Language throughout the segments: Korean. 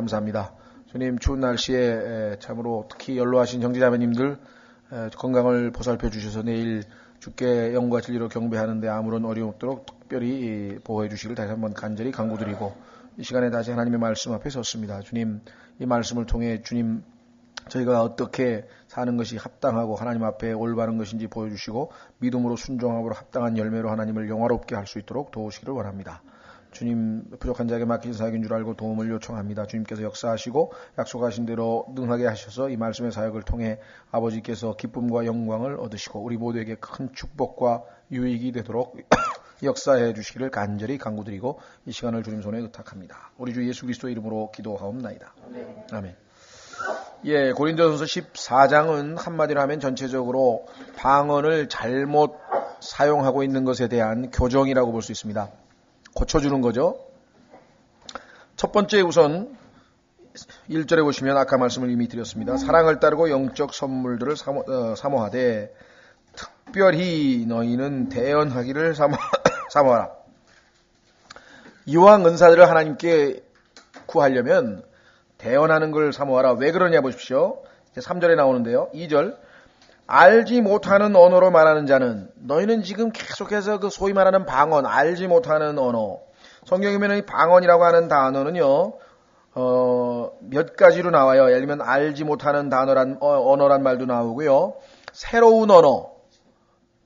감사합니다. 주님 추운 날씨에 참으로 특히 연로하신 형제자매님들 건강을 보살펴 주셔서 내일 주께 영과 진리로 경배하는데 아무런 어려움 없도록 특별히 보호해 주시길 다시 한번 간절히 간구드리고 이 시간에 다시 하나님의 말씀 앞에 섰습니다. 주님 이 말씀을 통해 주님 저희가 어떻게 사는 것이 합당하고 하나님 앞에 올바른 것인지 보여주시고 믿음으로 순종함으로 합당한 열매로 하나님을 영화롭게 할 수 있도록 도우시기를 원합니다. 주님 부족한 자에게 맡긴 사역인 줄 알고 도움을 요청합니다. 주님께서 역사하시고 약속하신 대로 능하게 하셔서 이 말씀의 사역을 통해 아버지께서 기쁨과 영광을 얻으시고 우리 모두에게 큰 축복과 유익이 되도록 역사해 주시기를 간절히 간구드리고 이 시간을 주님 손에 의탁합니다. 우리 주 예수 그리스도의 이름으로 기도하옵나이다. 아멘. 예, 고린도전서 14장은 한마디로 하면 전체적으로 방언을 잘못 사용하고 있는 것에 대한 교정이라고 볼 수 있습니다. 고쳐주는 거죠. 첫 번째 우선 1절에 보시면 아까 말씀을 이미 드렸습니다. 사랑을 따르고 영적 선물들을 사모하되 특별히 너희는 대언하기를 사모하라. 이왕 은사들을 하나님께 구하려면 대언하는 걸 사모하라. 왜 그러냐 보십시오. 3절에 나오는데요. 2절 알지 못하는 언어로 말하는 자는 너희는 지금 계속해서 그 소위 말하는 방언, 알지 못하는 언어. 성경에 보면 이 방언이라고 하는 단어는요. 몇 가지로 나와요. 예를 들면 알지 못하는 언어란 말도 나오고요. 새로운 언어.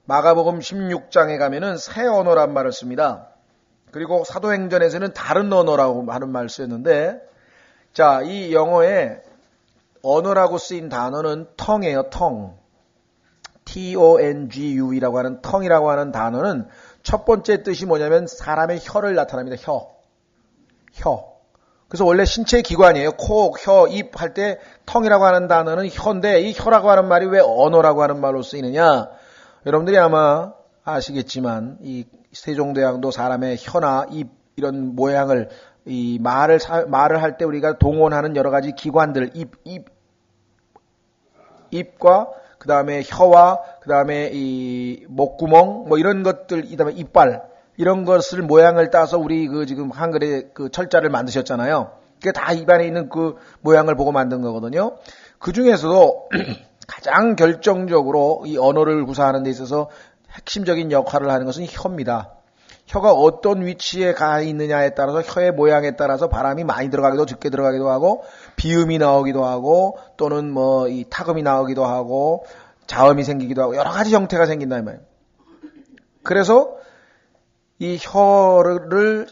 마가복음 16장에 가면은 새 언어란 말을 씁니다. 그리고 사도행전에서는 다른 언어라고 하는 말을 쓰였는데 자, 이 영어에 언어라고 쓰인 단어는 tongue예요. tongue. T-O-N-G-U이라고 하는 tongue이라고 하는 단어는 첫 번째 뜻이 뭐냐면 사람의 혀를 나타납니다. 혀. 그래서 원래 신체 기관이에요. 코, 혀, 입 할 때 tongue이라고 하는 단어는 혀인데 이 혀라고 하는 말이 왜 언어라고 하는 말로 쓰이느냐? 여러분들이 아마 아시겠지만 이 세종대왕도 사람의 혀나 입 이런 모양을 이 말을 할 때 우리가 동원하는 여러 가지 기관들, 입과 그 다음에 혀와 그 다음에 이 목구멍 뭐 이런 것들, 이 다음에 이빨 이런 것을 모양을 따서 우리 그 지금 한글의 그 철자를 만드셨잖아요. 그게 다 입안에 있는 그 모양을 보고 만든 거거든요. 그 중에서도 가장 결정적으로 이 언어를 구사하는 데 있어서 핵심적인 역할을 하는 것은 혀입니다. 혀가 어떤 위치에 가 있느냐에 따라서 혀의 모양에 따라서 바람이 많이 들어가기도 적게 들어가기도 하고 비음이 나오기도 하고 또는 뭐 이 타음이 나오기도 하고 자음이 생기기도 하고 여러 가지 형태가 생긴다 이 말이에요. 그래서 이 혀를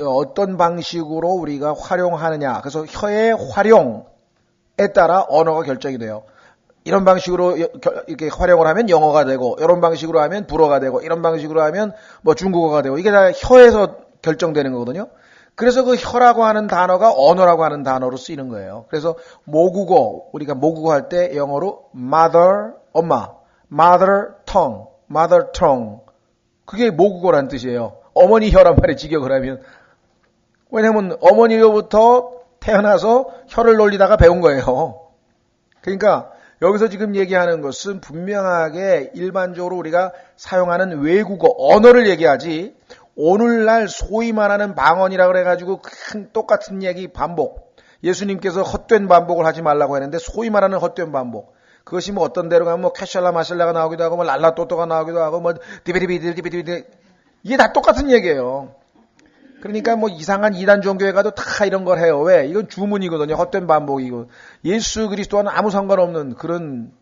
어떤 방식으로 우리가 활용하느냐. 그래서 혀의 활용에 따라 언어가 결정이 돼요. 이런 방식으로 이렇게 활용을 하면 영어가 되고, 이런 방식으로 하면 불어가 되고, 이런 방식으로 하면 뭐 중국어가 되고, 이게 다 혀에서 결정되는 거거든요. 그래서 그 혀라고 하는 단어가 언어라고 하는 단어로 쓰이는 거예요. 그래서 모국어, 우리가 모국어 할 때 영어로 mother, 엄마, mother tongue. 그게 모국어라는 뜻이에요. 어머니 혀란 말에 직역을 하면. 왜냐면 어머니로부터 태어나서 혀를 놀리다가 배운 거예요. 그러니까 여기서 지금 얘기하는 것은 분명하게 일반적으로 우리가 사용하는 외국어, 언어를 얘기하지 오늘날 소위 말하는 방언이라고 그래가지고 큰 똑같은 얘기 반복. 예수님께서 헛된 반복을 하지 말라고 했는데 소위 말하는 헛된 반복. 그것이 뭐 어떤 데로 가면 뭐 캐샬라 마샬라가 나오기도 하고 뭐 랄라또또가 나오기도 하고 뭐 디비디비디 이게 다 똑같은 얘기예요. 그러니까 뭐 이상한 이단 종교에 가도 다 이런 걸 해요. 왜? 이건 주문이거든요. 헛된 반복이고. 예수 그리스도와는 아무 상관없는 그런.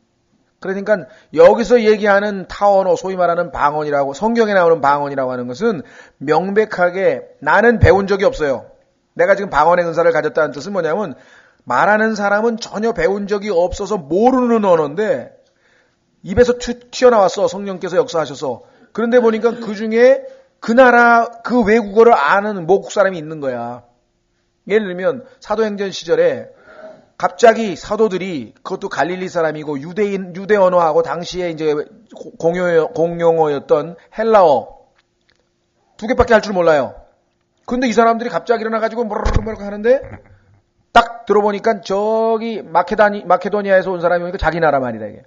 그러니까 여기서 얘기하는 타언어, 소위 말하는 방언이라고, 성경에 나오는 방언이라고 하는 것은 명백하게 나는 배운 적이 없어요. 내가 지금 방언의 은사를 가졌다는 뜻은 뭐냐면 말하는 사람은 전혀 배운 적이 없어서 모르는 언어인데 입에서 튀어나왔어. 성령께서 역사하셔서. 그런데 보니까 그 중에 그 나라, 그 외국어를 아는 모국 사람이 있는 거야. 예를 들면 사도행전 시절에 갑자기 사도들이 그것도 갈릴리 사람이고 유대 언어하고 당시에 이제 공용어였던 헬라어 두 개밖에 할 줄 몰라요. 근데 이 사람들이 갑자기 일어나가지고 뭐라고 하는데 딱 들어보니까 저기 마케도니아에서 온 사람이 오니까 자기 나라 말이다 이게.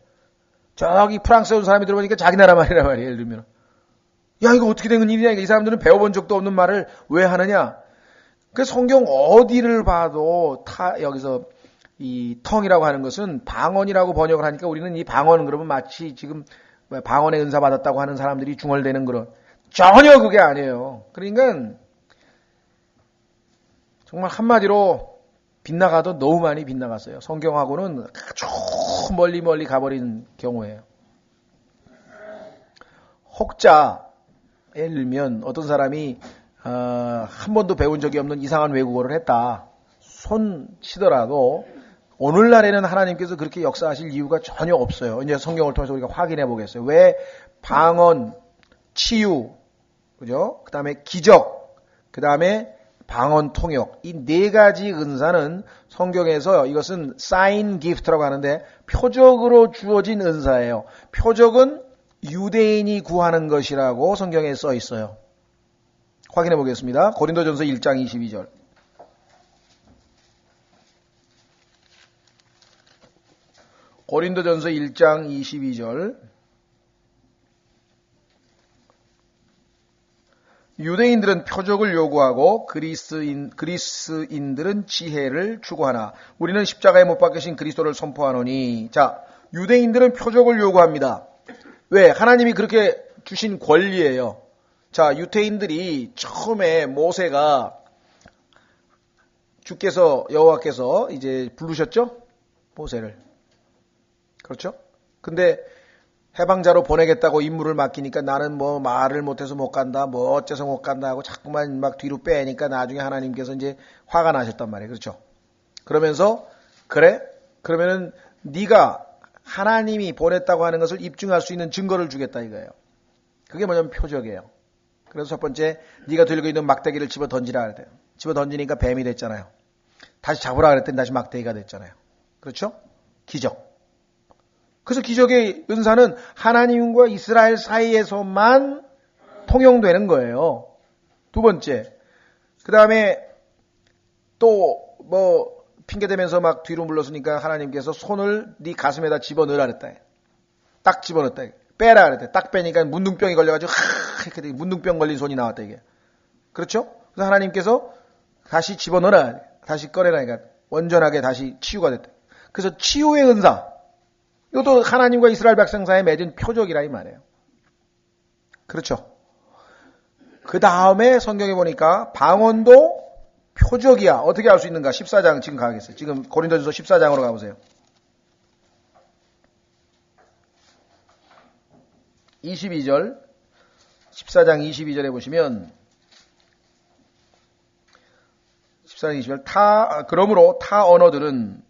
저기 프랑스에 온 사람이 들어보니까 자기 나라 말이란 말이에요. 예를 들면. 야, 이거 어떻게 된 일이냐. 이 사람들은 배워본 적도 없는 말을 왜 하느냐. 그 성경 어디를 봐도 여기서 이 텅이라고 하는 것은 방언이라고 번역을 하니까 우리는 이 방언은 그러면 마치 지금 방언의 은사 받았다고 하는 사람들이 중얼대는 그런, 전혀 그게 아니에요. 그러니까 정말 한마디로 빗나가도 너무 많이 빗나갔어요. 성경하고는 아주 멀리 가버린 경우예요. 혹자, 예를 들면 어떤 사람이 한 번도 배운 적이 없는 이상한 외국어를 했다 손 치더라도 오늘날에는 하나님께서 그렇게 역사하실 이유가 전혀 없어요. 이제 성경을 통해서 우리가 확인해 보겠어요. 왜 방언, 치유, 그죠? 그 다음에 기적, 그 다음에 방언 통역, 이 네 가지 은사는 성경에서 이것은 사인 기프트라고 하는데 표적으로 주어진 은사예요. 표적은 유대인이 구하는 것이라고 성경에 써 있어요. 확인해 보겠습니다. 고린도전서 1장 22절. 고린도전서 1장 22절. 유대인들은 표적을 요구하고 그리스인들은 지혜를 추구하나 우리는 십자가에 못 박히신 그리스도를 선포하노니. 자, 유대인들은 표적을 요구합니다. 왜? 하나님이 그렇게 주신 권리예요. 자, 유대인들이 처음에 모세가 주께서 여호와께서 이제 부르셨죠? 모세를. 그렇죠? 근데 해방자로 보내겠다고 임무를 맡기니까 나는 뭐 말을 못해서 못 간다, 뭐 어째서 못 간다 하고 자꾸만 막 뒤로 빼니까 나중에 하나님께서 이제 화가 나셨단 말이에요. 그렇죠? 그러면서 그래? 그러면은 네가 하나님이 보냈다고 하는 것을 입증할 수 있는 증거를 주겠다 이거예요. 그게 뭐냐면 표적이에요. 그래서 첫 번째 네가 들고 있는 막대기를 집어 던지라 그랬대요. 집어 던지니까 뱀이 됐잖아요. 다시 잡으라 그랬더니 다시 막대기가 됐잖아요. 그렇죠? 기적. 그래서 기적의 은사는 하나님과 이스라엘 사이에서만 통용되는 거예요. 두 번째. 그 다음에 또 뭐 핑계대면서 막 뒤로 물러서니까 하나님께서 손을 네 가슴에다 집어넣으라 그랬다. 딱 집어넣었다. 빼라 그랬다. 딱 빼니까 문둥병이 걸려가지고 이렇게 문둥병 걸린 손이 나왔다 이게. 그렇죠? 그래서 하나님께서 다시 집어넣어라. 다시 꺼내라. 그러니까 온전하게 다시 치유가 됐다. 그래서 치유의 은사. 이것도 하나님과 이스라엘 백성 사이에 맺은 표적이라 이 말이에요. 그렇죠? 그 다음에 성경에 보니까 방언도 표적이야. 어떻게 알 수 있는가? 14장 지금 가겠어요. 지금 고린도전서 14장으로 가보세요. 22절 14장 22절에 보시면 14장 22절 그러므로 타 언어들은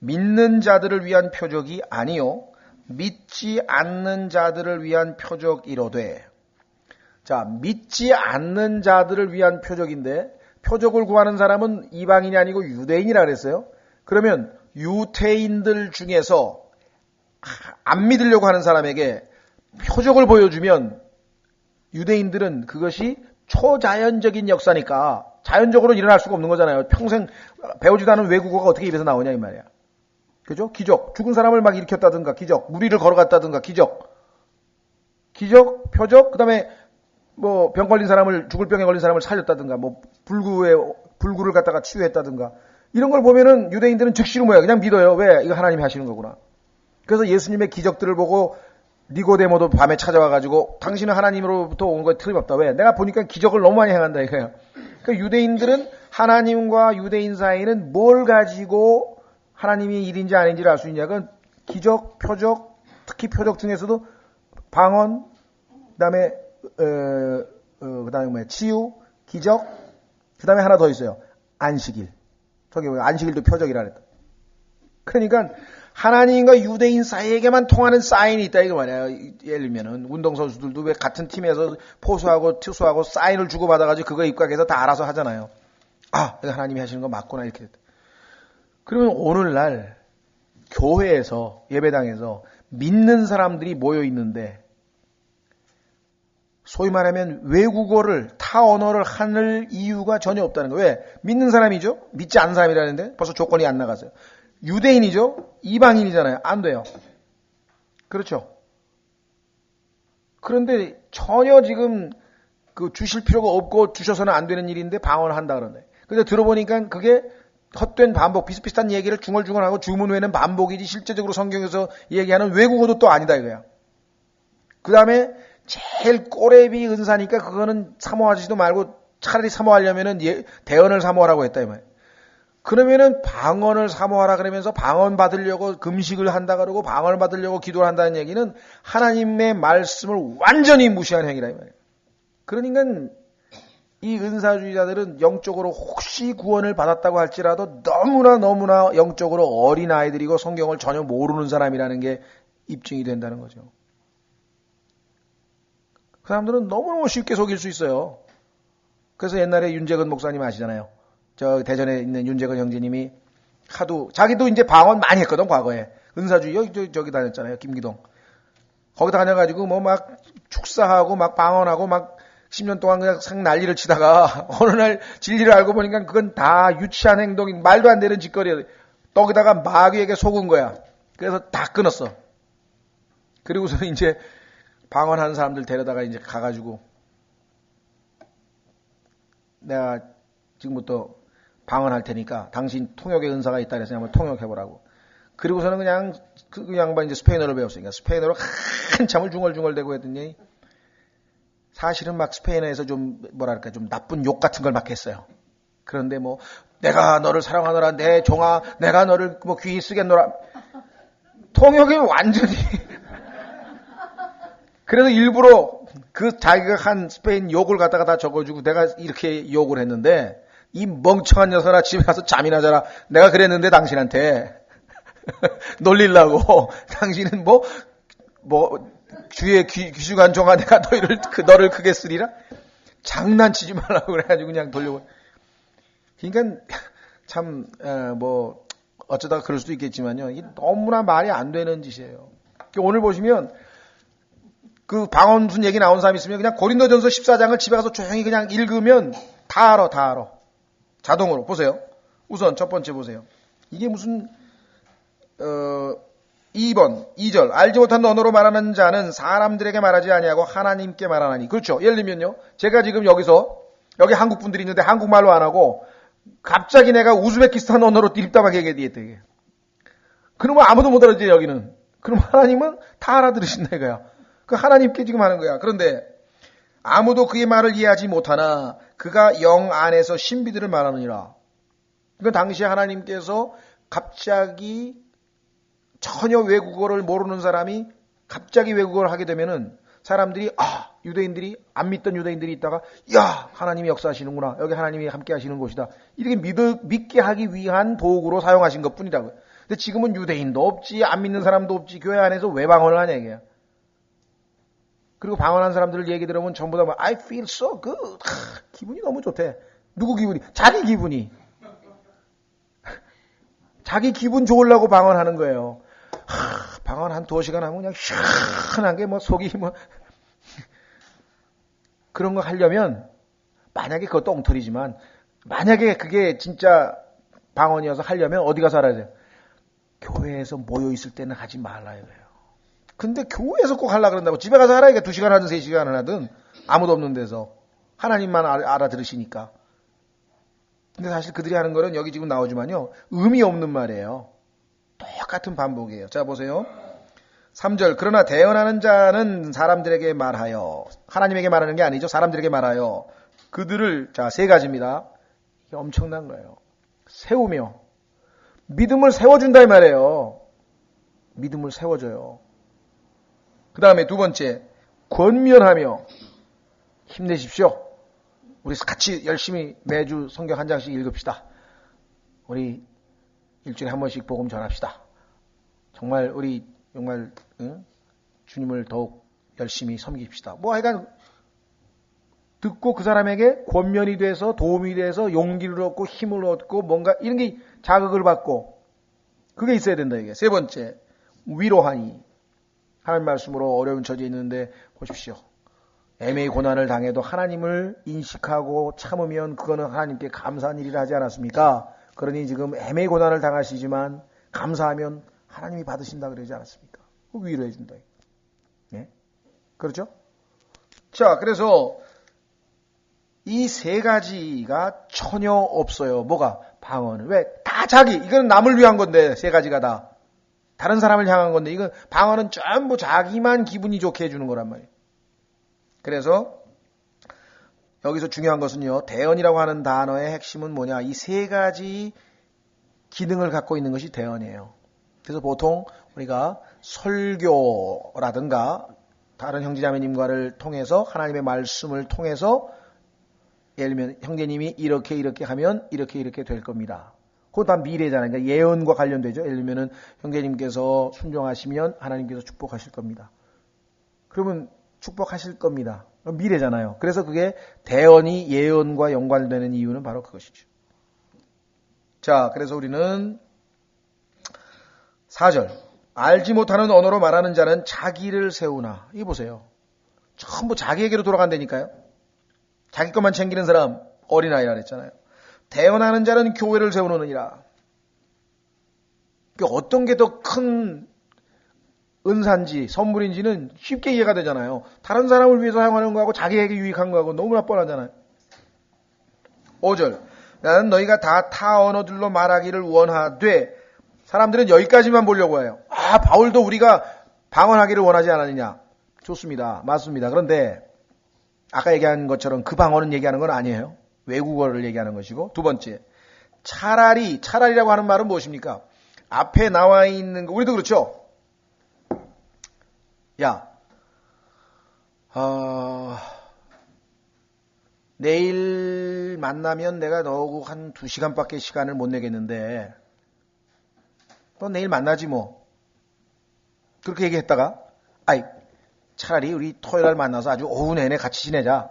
믿는 자들을 위한 표적이 아니요 믿지 않는 자들을 위한 표적이로되. 자, 믿지 않는 자들을 위한 표적인데 표적을 구하는 사람은 이방인이 아니고 유대인이라 그랬어요. 그러면 유대인들 중에서 안 믿으려고 하는 사람에게 표적을 보여주면 유대인들은 그것이 초자연적인 역사니까 자연적으로 일어날 수가 없는 거잖아요. 평생 배우지도 않은 외국어가 어떻게 입에서 나오냐 이 말이야. 그죠? 기적. 죽은 사람을 막 일으켰다든가 기적. 물 위를 걸어갔다든가 기적. 기적, 표적, 그 다음에 뭐 병 걸린 사람을, 죽을 병에 걸린 사람을 살렸다든가 뭐 불구를 갖다가 치유했다든가 이런 걸 보면은 유대인들은 즉시로 뭐야? 그냥 믿어요. 왜? 이거 하나님이 하시는 거구나. 그래서 예수님의 기적들을 보고 니고데모도 밤에 찾아와가지고 당신은 하나님으로부터 온 거에 틀림없다. 왜? 내가 보니까 기적을 너무 많이 행한다 이거예요. 그러니까 유대인들은 하나님과 유대인 사이에는 뭘 가지고 하나님이 일인지 아닌지를 알 수 있냐. 그건 기적, 표적, 특히 표적 중에서도 방언, 그다음에 그다음에 뭐야? 치유, 기적, 그다음에 하나 더 있어요. 안식일. 저기 안식일도 표적이라 그랬다. 그러니까 하나님과 유대인 사이에게만 통하는 사인이 있다 이거 말이에요. 예를 들면은 운동선수들도 왜 같은 팀에서 포수하고 투수하고 사인을 주고받아가지고 그거 입각해서 다 알아서 하잖아요. 아, 이거 하나님이 하시는 거 맞구나 이렇게 됐다. 그러면 오늘날 교회에서 예배당에서 믿는 사람들이 모여 있는데 소위 말하면 외국어를 타 언어를 하는 이유가 전혀 없다는 거예요. 왜? 믿는 사람이죠. 믿지 않는 사람이라는데 벌써 조건이 안 나가서요. 유대인이죠. 이방인이잖아요. 안 돼요. 그렇죠. 그런데 전혀 지금 그 주실 필요가 없고 주셔서는 안 되는 일인데 방언을 한다 그러네. 근데 들어보니까 그게 헛된 반복, 비슷비슷한 얘기를 중얼중얼하고 주문 외에는 반복이지 실제적으로 성경에서 얘기하는 외국어도 또 아니다 이거야. 그 다음에 제일 꼬레비 은사니까 그거는 사모하지도 말고 차라리 사모하려면은 대언을 사모하라고 했다 이 말이야. 그러면은 방언을 사모하라 그러면서 방언 받으려고 금식을 한다 그러고 방언을 받으려고 기도를 한다는 얘기는 하나님의 말씀을 완전히 무시한 행위라 이 말이야. 그러니까 이 은사주의자들은 영적으로 혹시 구원을 받았다고 할지라도 너무나 영적으로 어린 아이들이고 성경을 전혀 모르는 사람이라는 게 입증이 된다는 거죠. 그 사람들은 너무너무 쉽게 속일 수 있어요. 그래서 옛날에 윤재근 목사님 아시잖아요. 저 대전에 있는 윤재근 형제님이 하도 자기도 이제 방언 많이 했거든 과거에. 은사주의 저기 다녔잖아요. 김기동. 거기 다녀가지고 뭐 막 축사하고 막 방언하고 막 10년 동안 그냥 상 난리를 치다가 어느 날 진리를 알고 보니까 그건 다 유치한 행동인 말도 안 되는 짓거리야. 거기다가 마귀에게 속은 거야. 그래서 다 끊었어. 그리고서 이제 방언하는 사람들 데려다가 이제 가가지고 내가 지금부터 방언할 테니까 당신 통역의 은사가 있다 그래서 한번 통역해보라고. 그리고서는 그냥 그 양반 이제 스페인어를 배웠으니까 스페인어로 한참을 중얼중얼대고 했더니 사실은 막 스페인어에서 좀 뭐랄까 좀 나쁜 욕 같은 걸 막 했어요. 그런데 뭐 내가 너를 사랑하노라 내 종아 내가 너를 뭐 귀히 쓰겠노라. 통역이 완전히 그래서 일부러 그 자기가 한 스페인 욕을 갖다가 다 적어주고 내가 이렇게 욕을 했는데 이 멍청한 녀석아 집에 가서 잠이나 자라. 내가 그랬는데 당신한테 놀리려고 당신은 뭐 주의 귀중한 종아 내가 너를 크게 쓰리라? 장난치지 말라고 그래가지고 그냥 돌려보. 그러니까 참 뭐 어쩌다가 그럴 수도 있겠지만요. 이게 너무나 말이 안 되는 짓이에요. 오늘 보시면 그 방언 무슨 얘기 나온 사람 있으면 그냥 고린도전서 14장을 집에 가서 조용히 그냥 읽으면 다 알아. 자동으로 보세요. 우선 첫 번째 보세요. 이게 무슨 2번 2절 알지 못한 언어로 말하는 자는 사람들에게 말하지 아니하고 하나님께 말하나니. 그렇죠. 예를 들면요. 제가 지금 여기 한국 분들이 있는데 한국말로 안 하고 갑자기 내가 우즈베키스탄 언어로 띠립다박 얘기했대. 그러면 아무도 못 알아듣지 여기는. 그럼 하나님은 다 알아들으신다 이거야. 그 하나님께 지금 하는 거야. 그런데 아무도 그의 말을 이해하지 못하나 그가 영 안에서 신비들을 말하느니라. 그러니까 당시에 하나님께서 갑자기 전혀 외국어를 모르는 사람이 갑자기 외국어를 하게 되면은 사람들이 유대인들이 안 믿던 유대인들이 있다가 야 하나님이 역사하시는구나. 여기 하나님이 함께 하시는 곳이다. 이렇게 믿게 하기 위한 도구로 사용하신 것뿐이라고요. 근데 지금은 유대인도 없지 안 믿는 사람도 없지 교회 안에서 왜 방언을 하냐 이게야. 그리고 방언한 사람들을 얘기 들으면 전부 다 I feel so good. 기분이 너무 좋대. 누구 기분이? 자기 기분이. 자기 기분 좋으려고 방언하는 거예요. 방언 한 2시간 하면 그냥 시원한 게 뭐 속이 뭐 그런 거 하려면 만약에 그것도 엉터리지만 만약에 그게 진짜 방언이어서 하려면 어디 가서 알아야 돼요? 교회에서 모여 있을 때는 하지 말라 이거예요. 근데 교회에서 꼭 하려고 그런다고 집에 가서 하라 이게 2시간 하든 3시간 하든 아무도 없는 데서 하나님만 알아들으시니까. 근데 사실 그들이 하는 거는 여기 지금 나오지만요. 의미 없는 말이에요. 똑같은 반복이에요. 자 보세요. 3절 그러나 대언하는 자는 사람들에게 말하여 하나님에게 말하는 게 아니죠. 사람들에게 말하여 그들을 자 3가지입니다. 이게 엄청난 거예요. 세우며 믿음을 세워준다 이 말이에요. 믿음을 세워줘요. 그 다음에 2번째 권면하며 힘내십시오. 우리 같이 열심히 매주 성경 한 장씩 읽읍시다. 우리 일주일에 한 번씩 복음 전합시다. 정말 우리 정말 주님을 더욱 열심히 섬깁시다. 뭐 하여간 듣고 그 사람에게 권면이 돼서 도움이 돼서 용기를 얻고 힘을 얻고 뭔가 이런 게 자극을 받고 그게 있어야 된다 이게. 3번째 위로하니 하나님 말씀으로 어려운 처지에 있는데 보십시오. 애매히 고난을 당해도 하나님을 인식하고 참으면 그거는 하나님께 감사한 일이라 하지 않았습니까? 그러니 지금 애매히 고난을 당하시지만 감사하면 하나님이 받으신다 그러지 않았습니까? 위로해 준다. 예? 그렇죠? 자, 그래서 이 세 가지가 전혀 없어요. 뭐가? 방언은. 왜? 다 자기. 이건 남을 위한 건데, 세 가지가 다. 다른 사람을 향한 건데, 이건 방언은 전부 자기만 기분이 좋게 해주는 거란 말이에요. 그래서 여기서 중요한 것은요, 대언이라고 하는 단어의 핵심은 뭐냐? 이 세 가지 기능을 갖고 있는 것이 대언이에요. 그래서 보통 우리가 설교라든가 다른 형제자매님과를 통해서 하나님의 말씀을 통해서 예를 들면 형제님이 이렇게 하면 이렇게 될 겁니다. 그건 다 미래잖아요. 그러니까 예언과 관련되죠. 예를 들면 형제님께서 순종하시면 하나님께서 축복하실 겁니다. 그러면 축복하실 겁니다. 미래잖아요. 그래서 그게 대언이 예언과 연관되는 이유는 바로 그것이죠. 자, 그래서 우리는 4절. 알지 못하는 언어로 말하는 자는 자기를 세우나. 이거 보세요. 전부 자기에게로 돌아간다니까요. 자기 것만 챙기는 사람 어린아이라 그랬잖아요. 대언하는 자는 교회를 세우느니라. 어떤 게 더 큰 은사인지 선물인지는 쉽게 이해가 되잖아요. 다른 사람을 위해서 사용하는 거하고 자기에게 유익한 거하고 너무나 뻔하잖아요. 5절. 나는 너희가 다 타 언어들로 말하기를 원하되. 사람들은 여기까지만 보려고 해요. 바울도 우리가 방언하기를 원하지 않았느냐. 좋습니다. 맞습니다. 그런데 아까 얘기한 것처럼 그 방언은 얘기하는 건 아니에요. 외국어를 얘기하는 것이고. 두 번째, 차라리라고 하는 말은 무엇입니까? 앞에 나와 있는 거, 우리도 그렇죠? 야, 내일 만나면 내가 너하고 한 2시간밖에 시간을 못 내겠는데 또 내일 만나지 뭐. 그렇게 얘기했다가 차라리 우리 토요일날 만나서 아주 오후 내내 같이 지내자.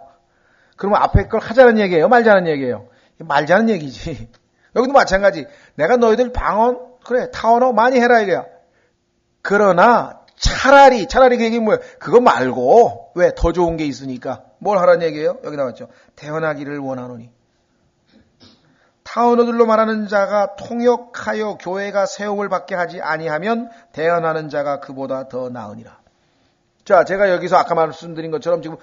그러면 앞에 걸 하자는 얘기예요? 말자는 얘기예요? 말자는 얘기지. 여기도 마찬가지. 내가 너희들 방언 그래 타언어 많이 해라 이거야. 그러나 차라리 그 얘기는 뭐예요? 그거 말고 왜 더 좋은 게 있으니까 뭘 하라는 얘기예요? 여기 나왔죠. 대언하기를 원하노니. 타언어들로 말하는 자가 통역하여 교회가 세움을 받게 하지 아니하면 대언하는 자가 그보다 더 나으니라. 자, 제가 여기서 아까 말씀드린 것처럼 지금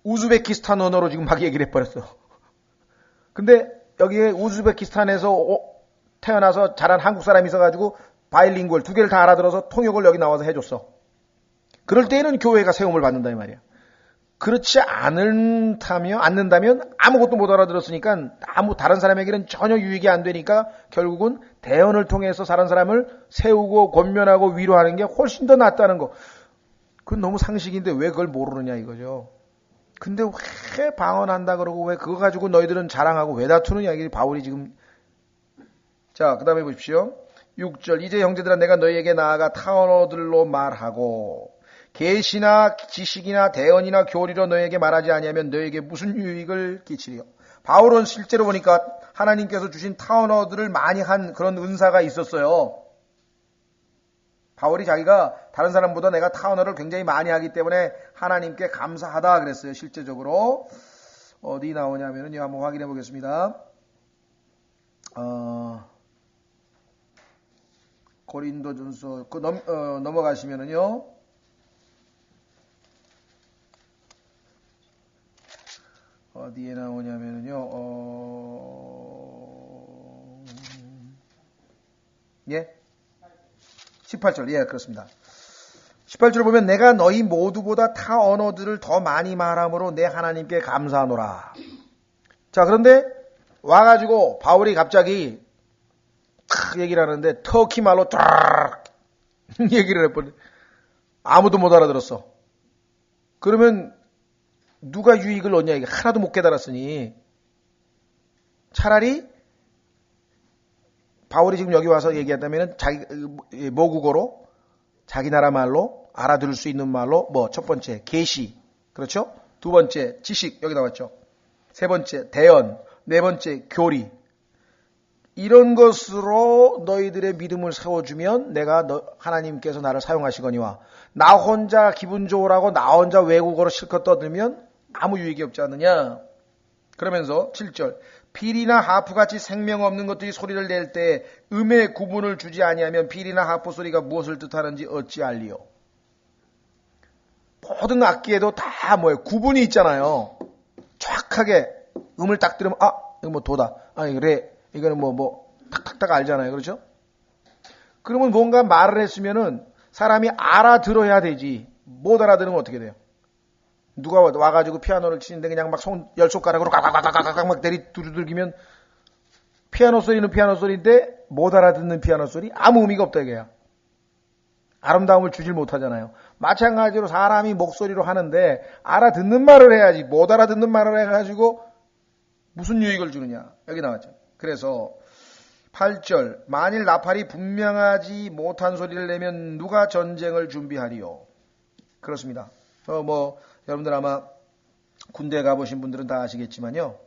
우즈베키스탄 언어로 지금 막 얘기를 해버렸어. 근데 여기에 우즈베키스탄에서 태어나서 자란 한국 사람이 있어가지고 바일링구얼 2개를 다 알아들어서 통역을 여기 나와서 해줬어. 그럴 때에는 교회가 세움을 받는다 이 말이야. 그렇지 않는다면 아무것도 못 알아들었으니까 다른 사람에게는 전혀 유익이 안 되니까 결국은 대언을 통해서 다른 사람을 세우고 권면하고 위로하는 게 훨씬 더 낫다는 거. 그건 너무 상식인데 왜 그걸 모르느냐 이거죠. 근데 왜 방언한다 그러고 왜 그거 가지고 너희들은 자랑하고 왜 다투느냐 이게 바울이 지금. 자, 그 다음에 보십시오. 6절. 이제 형제들아 내가 너희에게 나아가 타언어들로 말하고 계시나 지식이나 대언이나 교리로 너희에게 말하지 아니하면 너희에게 무슨 유익을 끼치리요. 바울은 실제로 보니까 하나님께서 주신 타언어들을 많이 한 그런 은사가 있었어요. 바울이 자기가 다른 사람보다 내가 타언어를 굉장히 많이 하기 때문에 하나님께 감사하다 그랬어요. 실제적으로 어디 나오냐면요, 한번 확인해 보겠습니다. 고린도전서 넘어가시면은요. 어디에 나오냐면은요. 예? 18절. 예, 그렇습니다. 18절을 보면 내가 너희 모두보다 타 언어들을 더 많이 말함으로 내 하나님께 감사하노라. 자, 그런데 와가지고 바울이 갑자기 얘기를 하는데 터키 말로 쫙 얘기를 해버려. 아무도 못 알아들었어. 그러면 누가 유익을 얻냐 이게 하나도 못 깨달았으니 차라리 바울이 지금 여기 와서 얘기한다면 자기 모국어로 자기 나라 말로 알아들을 수 있는 말로 첫 번째 계시, 그렇죠? 두 번째 지식, 여기 나왔죠. 세 번째 대언, 네 번째 교리. 이런 것으로 너희들의 믿음을 세워주면 내가 하나님께서 나를 사용하시거니와 나 혼자 기분 좋으라고 나 혼자 외국어로 실컷 떠들면 아무 유익이 없지 않느냐. 그러면서 7절 필이나 하프같이 생명 없는 것들이 소리를 낼 때 음의 구분을 주지 아니하면 필이나 하프 소리가 무엇을 뜻하는지 어찌 알리요. 모든 악기에도 다 구분이 있잖아요. 정확하게 음을 딱 들으면 이거 뭐 도다. 이거 레. 이거는 탁탁탁 알잖아요. 그렇죠? 그러면 뭔가 말을 했으면은 사람이 알아들어야 되지. 못 알아들으면 어떻게 돼요? 누가 와가지고 피아노를 치는데 그냥 막 열 손가락으로 깍깍깍깍깍 막 두들기면 피아노 소리는 피아노 소리인데 못 알아듣는 피아노 소리 아무 의미가 없다 이게야. 아름다움을 주질 못하잖아요. 마찬가지로 사람이 목소리로 하는데 알아듣는 말을 해야지 못 알아듣는 말을 해가지고 무슨 유익을 주느냐. 여기 나왔죠. 그래서 8절 만일 나팔이 분명하지 못한 소리를 내면 누가 전쟁을 준비하리요. 그렇습니다. 여러분들 아마 군대 가보신 분들은 다 아시겠지만요.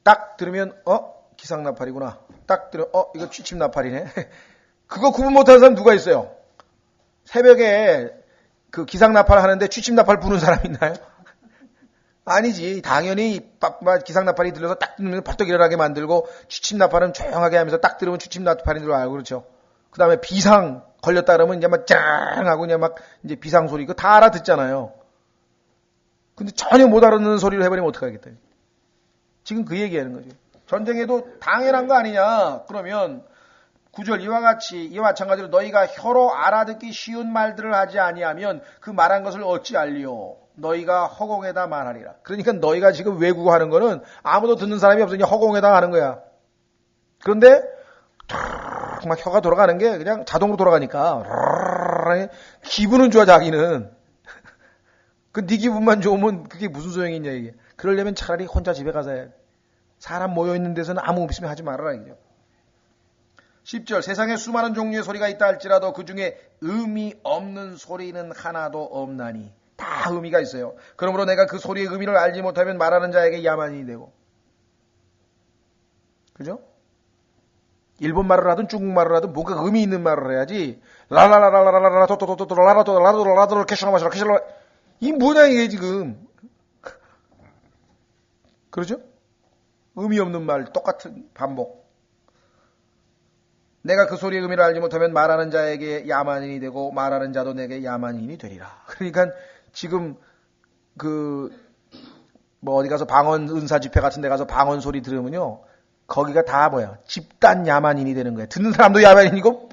딱 들으면 기상나팔이구나. 딱 들으면 이거 취침나팔이네. 그거 구분 못하는 사람 누가 있어요? 새벽에 그 기상나팔 하는데 취침나팔 부는 사람 있나요? 아니지. 당연히 기상나팔이 들려서 딱 들으면 벌떡 일어나게 만들고 취침나팔은 조용하게 하면서 딱 들으면 취침나팔인 줄 알고 그렇죠. 그 다음에 비상 걸렸다 그러면 이제 막 짱 하고 그냥 막 이제 비상 소리 이거 다 알아듣잖아요. 근데 전혀 못 알아듣는 소리를 해버리면 어떡하겠다. 지금 그 얘기하는 거죠. 전쟁에도 당연한 거 아니냐. 그러면 9절 이와 마찬가지로 너희가 혀로 알아듣기 쉬운 말들을 하지 아니하면 그 말한 것을 어찌 알리요. 너희가 허공에다 말하리라. 그러니까 너희가 지금 외국어하는 거는 아무도 듣는 사람이 없으니 허공에다 하는 거야. 그런데 막 혀가 돌아가는 게 그냥 자동으로 돌아가니까 기분은 좋아 자기는. 그 네 기분만 좋으면 그게 무슨 소용이 있냐 이게. 그러려면 차라리 혼자 집에 가서 해. 사람 모여있는 데서는 아무 없으면 하지 말아라 이거죠. 10절 세상에 수많은 종류의 소리가 있다 할지라도 그 중에 의미 없는 소리는 하나도 없나니. 다 의미가 있어요. 그러므로 내가 그 소리의 의미를 알지 못하면 말하는 자에게 야만이 되고. 그죠? 일본 말을 하든 중국말을 하든 뭔가 의미 있는 말을 해야지. 라라라라라라라 토토토토라라토라라토라라토라 캐셔마셔라 캐셔라. 이 뭐냐 이게 지금. 그렇죠? 의미 없는 말 똑같은 반복. 내가 그 소리의 의미를 알지 못하면 말하는 자에게 야만인이 되고 말하는 자도 내게 야만인이 되리라. 그러니까 지금 어디 가서 방언 은사 집회 같은 데 가서 방언 소리 들으면요. 거기가 다 집단 야만인이 되는 거예요. 듣는 사람도 야만인이고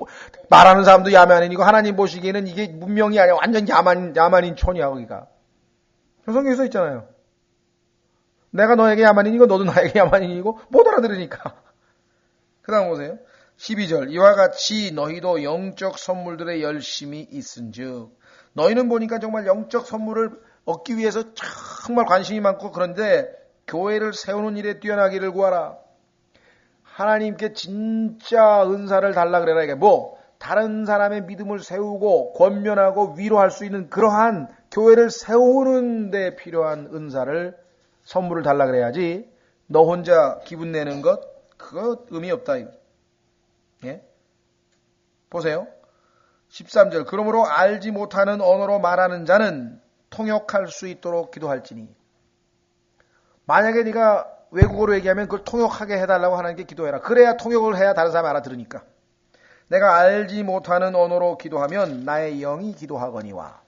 말하는 사람도 야만인이고 하나님 보시기에는 이게 문명이 아니라 완전 야만인 촌이야 거기가. 성경에 써 있잖아요. 내가 너에게 야만인이고 너도 나에게 야만인이고 못 알아들으니까. 그 다음 보세요. 12절 이와 같이 너희도 영적 선물들의 열심이 있은즉 너희는 보니까 정말 영적 선물을 얻기 위해서 정말 관심이 많고 그런데 교회를 세우는 일에 뛰어나기를 구하라. 하나님께 진짜 은사를 달라 그래라. 이게 다른 사람의 믿음을 세우고 권면하고 위로할 수 있는 그러한 교회를 세우는 데 필요한 은사를 선물을 달라 그래야지 너 혼자 기분 내는 것 그거 의미 없다 이거. 예? 보세요. 13절 그러므로 알지 못하는 언어로 말하는 자는 통역할 수 있도록 기도할지니. 만약에 네가 외국어로 얘기하면 그걸 통역하게 해달라고 하나님께 기도해라. 그래야 통역을 해야 다른 사람이 알아들으니까. 내가 알지 못하는 언어로 기도하면 나의 영이 기도하거니와.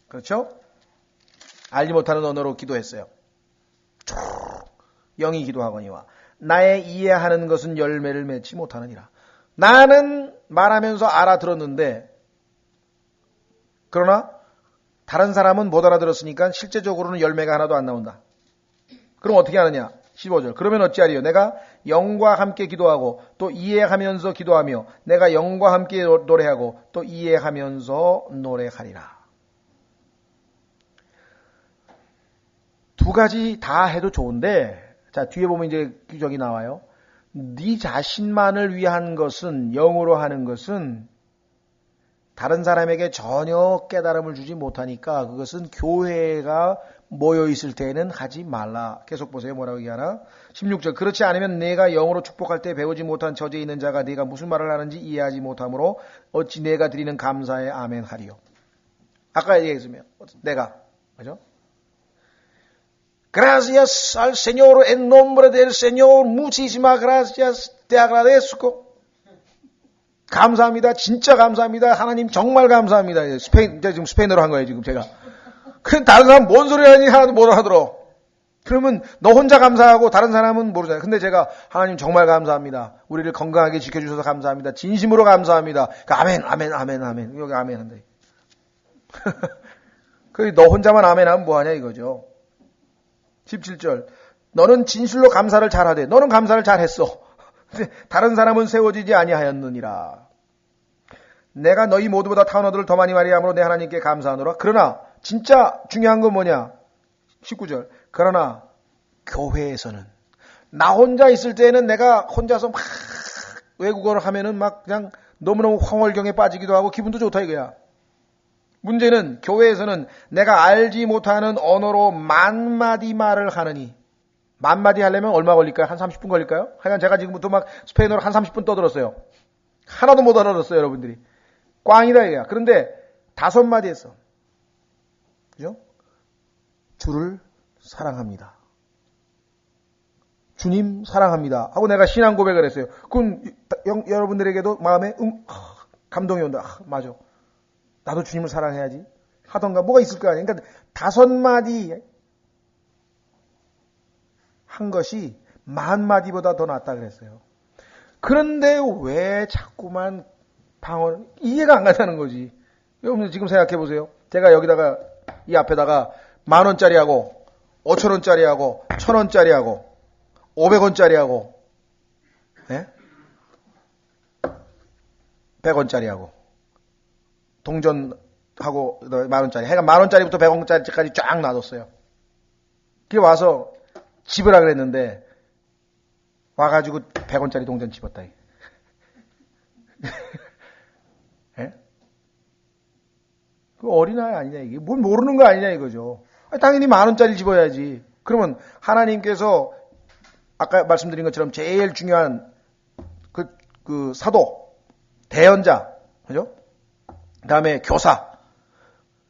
그렇죠? 알지 못하는 언어로 기도했어요. 영이 기도하거니와. 나의 이해하는 것은 열매를 맺지 못하느니라. 나는 말하면서 알아들었는데 그러나 다른 사람은 못 알아들었으니까 실제적으로는 열매가 하나도 안 나온다. 그럼 어떻게 하느냐? 15절. 그러면 어찌하리요? 내가 영과 함께 기도하고 또 이해하면서 기도하며 내가 영과 함께 노래하고 또 이해하면서 노래하리라. 두 가지 다 해도 좋은데 자 뒤에 보면 이제 규정이 나와요. 네 자신만을 위한 것은 영으로 하는 것은 다른 사람에게 전혀 깨달음을 주지 못하니까 그것은 교회가 모여있을 때에는 하지 말라. 계속 보세요. 뭐라고 얘기하나? 16절. 그렇지 않으면 내가 영으로 축복할 때 배우지 못한 저지에 있는 자가 네가 무슨 말을 하는지 이해하지 못하므로 어찌 내가 드리는 감사에 아멘 하리요. 아까 얘기했으면 내가 그죠? Gracias al Señor en nombre del Señor. Muchísimas gracias. Te agradezco. 감사합니다. 진짜 감사합니다. 하나님 정말 감사합니다. 지금 스페인어로 한 거예요, 지금 제가. 그럼 다른 사람 뭔 소리 하니 하나도 못 알아들어. 그러면 너 혼자 감사하고 다른 사람은 모르잖아요. 근데 제가 하나님 정말 감사합니다. 우리를 건강하게 지켜주셔서 감사합니다. 진심으로 감사합니다. 그러니까 아멘, 아멘, 아멘, 아멘. 여기 아멘 한다. 너 혼자만 아멘 하면 뭐하냐 이거죠. 17절. 너는 진실로 감사를 잘하되 너는 감사를 잘했어. 다른 사람은 세워지지 아니하였느니라. 내가 너희 모두보다 타운 얻을 더 많이 말이함으로 내 하나님께 감사하노라. 그러나 진짜 중요한 건 뭐냐? 19절. 그러나 교회에서는 나 혼자 있을 때는 내가 혼자서 막 외국어를 하면은 막 그냥 너무너무 황홀경에 빠지기도 하고 기분도 좋다 이거야. 문제는 교회에서는 내가 알지 못하는 언어로 만마디 말을 하느니, 만마디 하려면 얼마 걸릴까요? 한 30분 걸릴까요? 하여간 제가 지금부터 막 스페인어로 한 30분 떠들었어요. 하나도 못 알아들었어요, 여러분들이. 꽝이다 이거야. 그런데 5마디 했어. 그죠? 주를 사랑합니다. 주님 사랑합니다. 하고 내가 신앙 고백을 했어요. 그럼 여러분들에게도 마음에 감동이 온다. 맞아. 나도 주님을 사랑해야지. 하던가 뭐가 있을 거 아니야. 그러니까 5마디 한 것이 10,000마디보다 더 낫다 그랬어요. 그런데 왜 자꾸만 방언 이해가 안 간다는 거지. 여러분 지금 생각해 보세요. 제가 여기다가 이 앞에다가 10,000원짜리하고 5,000원짜리하고 1,000원짜리하고 500원짜리하고 100원짜리하고 동전하고 10,000원짜리 하여간 10,000원짜리부터 100원짜리까지 쫙 놔뒀어요. 그게 와서 집으라 그랬는데 와가지고 100원짜리 동전 집었다. 그 어린아이 아니냐 이게. 뭘 모르는 거 아니냐 이거죠. 당연히 10,000원짜리 집어야지. 그러면 하나님께서 아까 말씀드린 것처럼 제일 중요한 그 사도, 대언자, 그죠? 그 다음에 교사.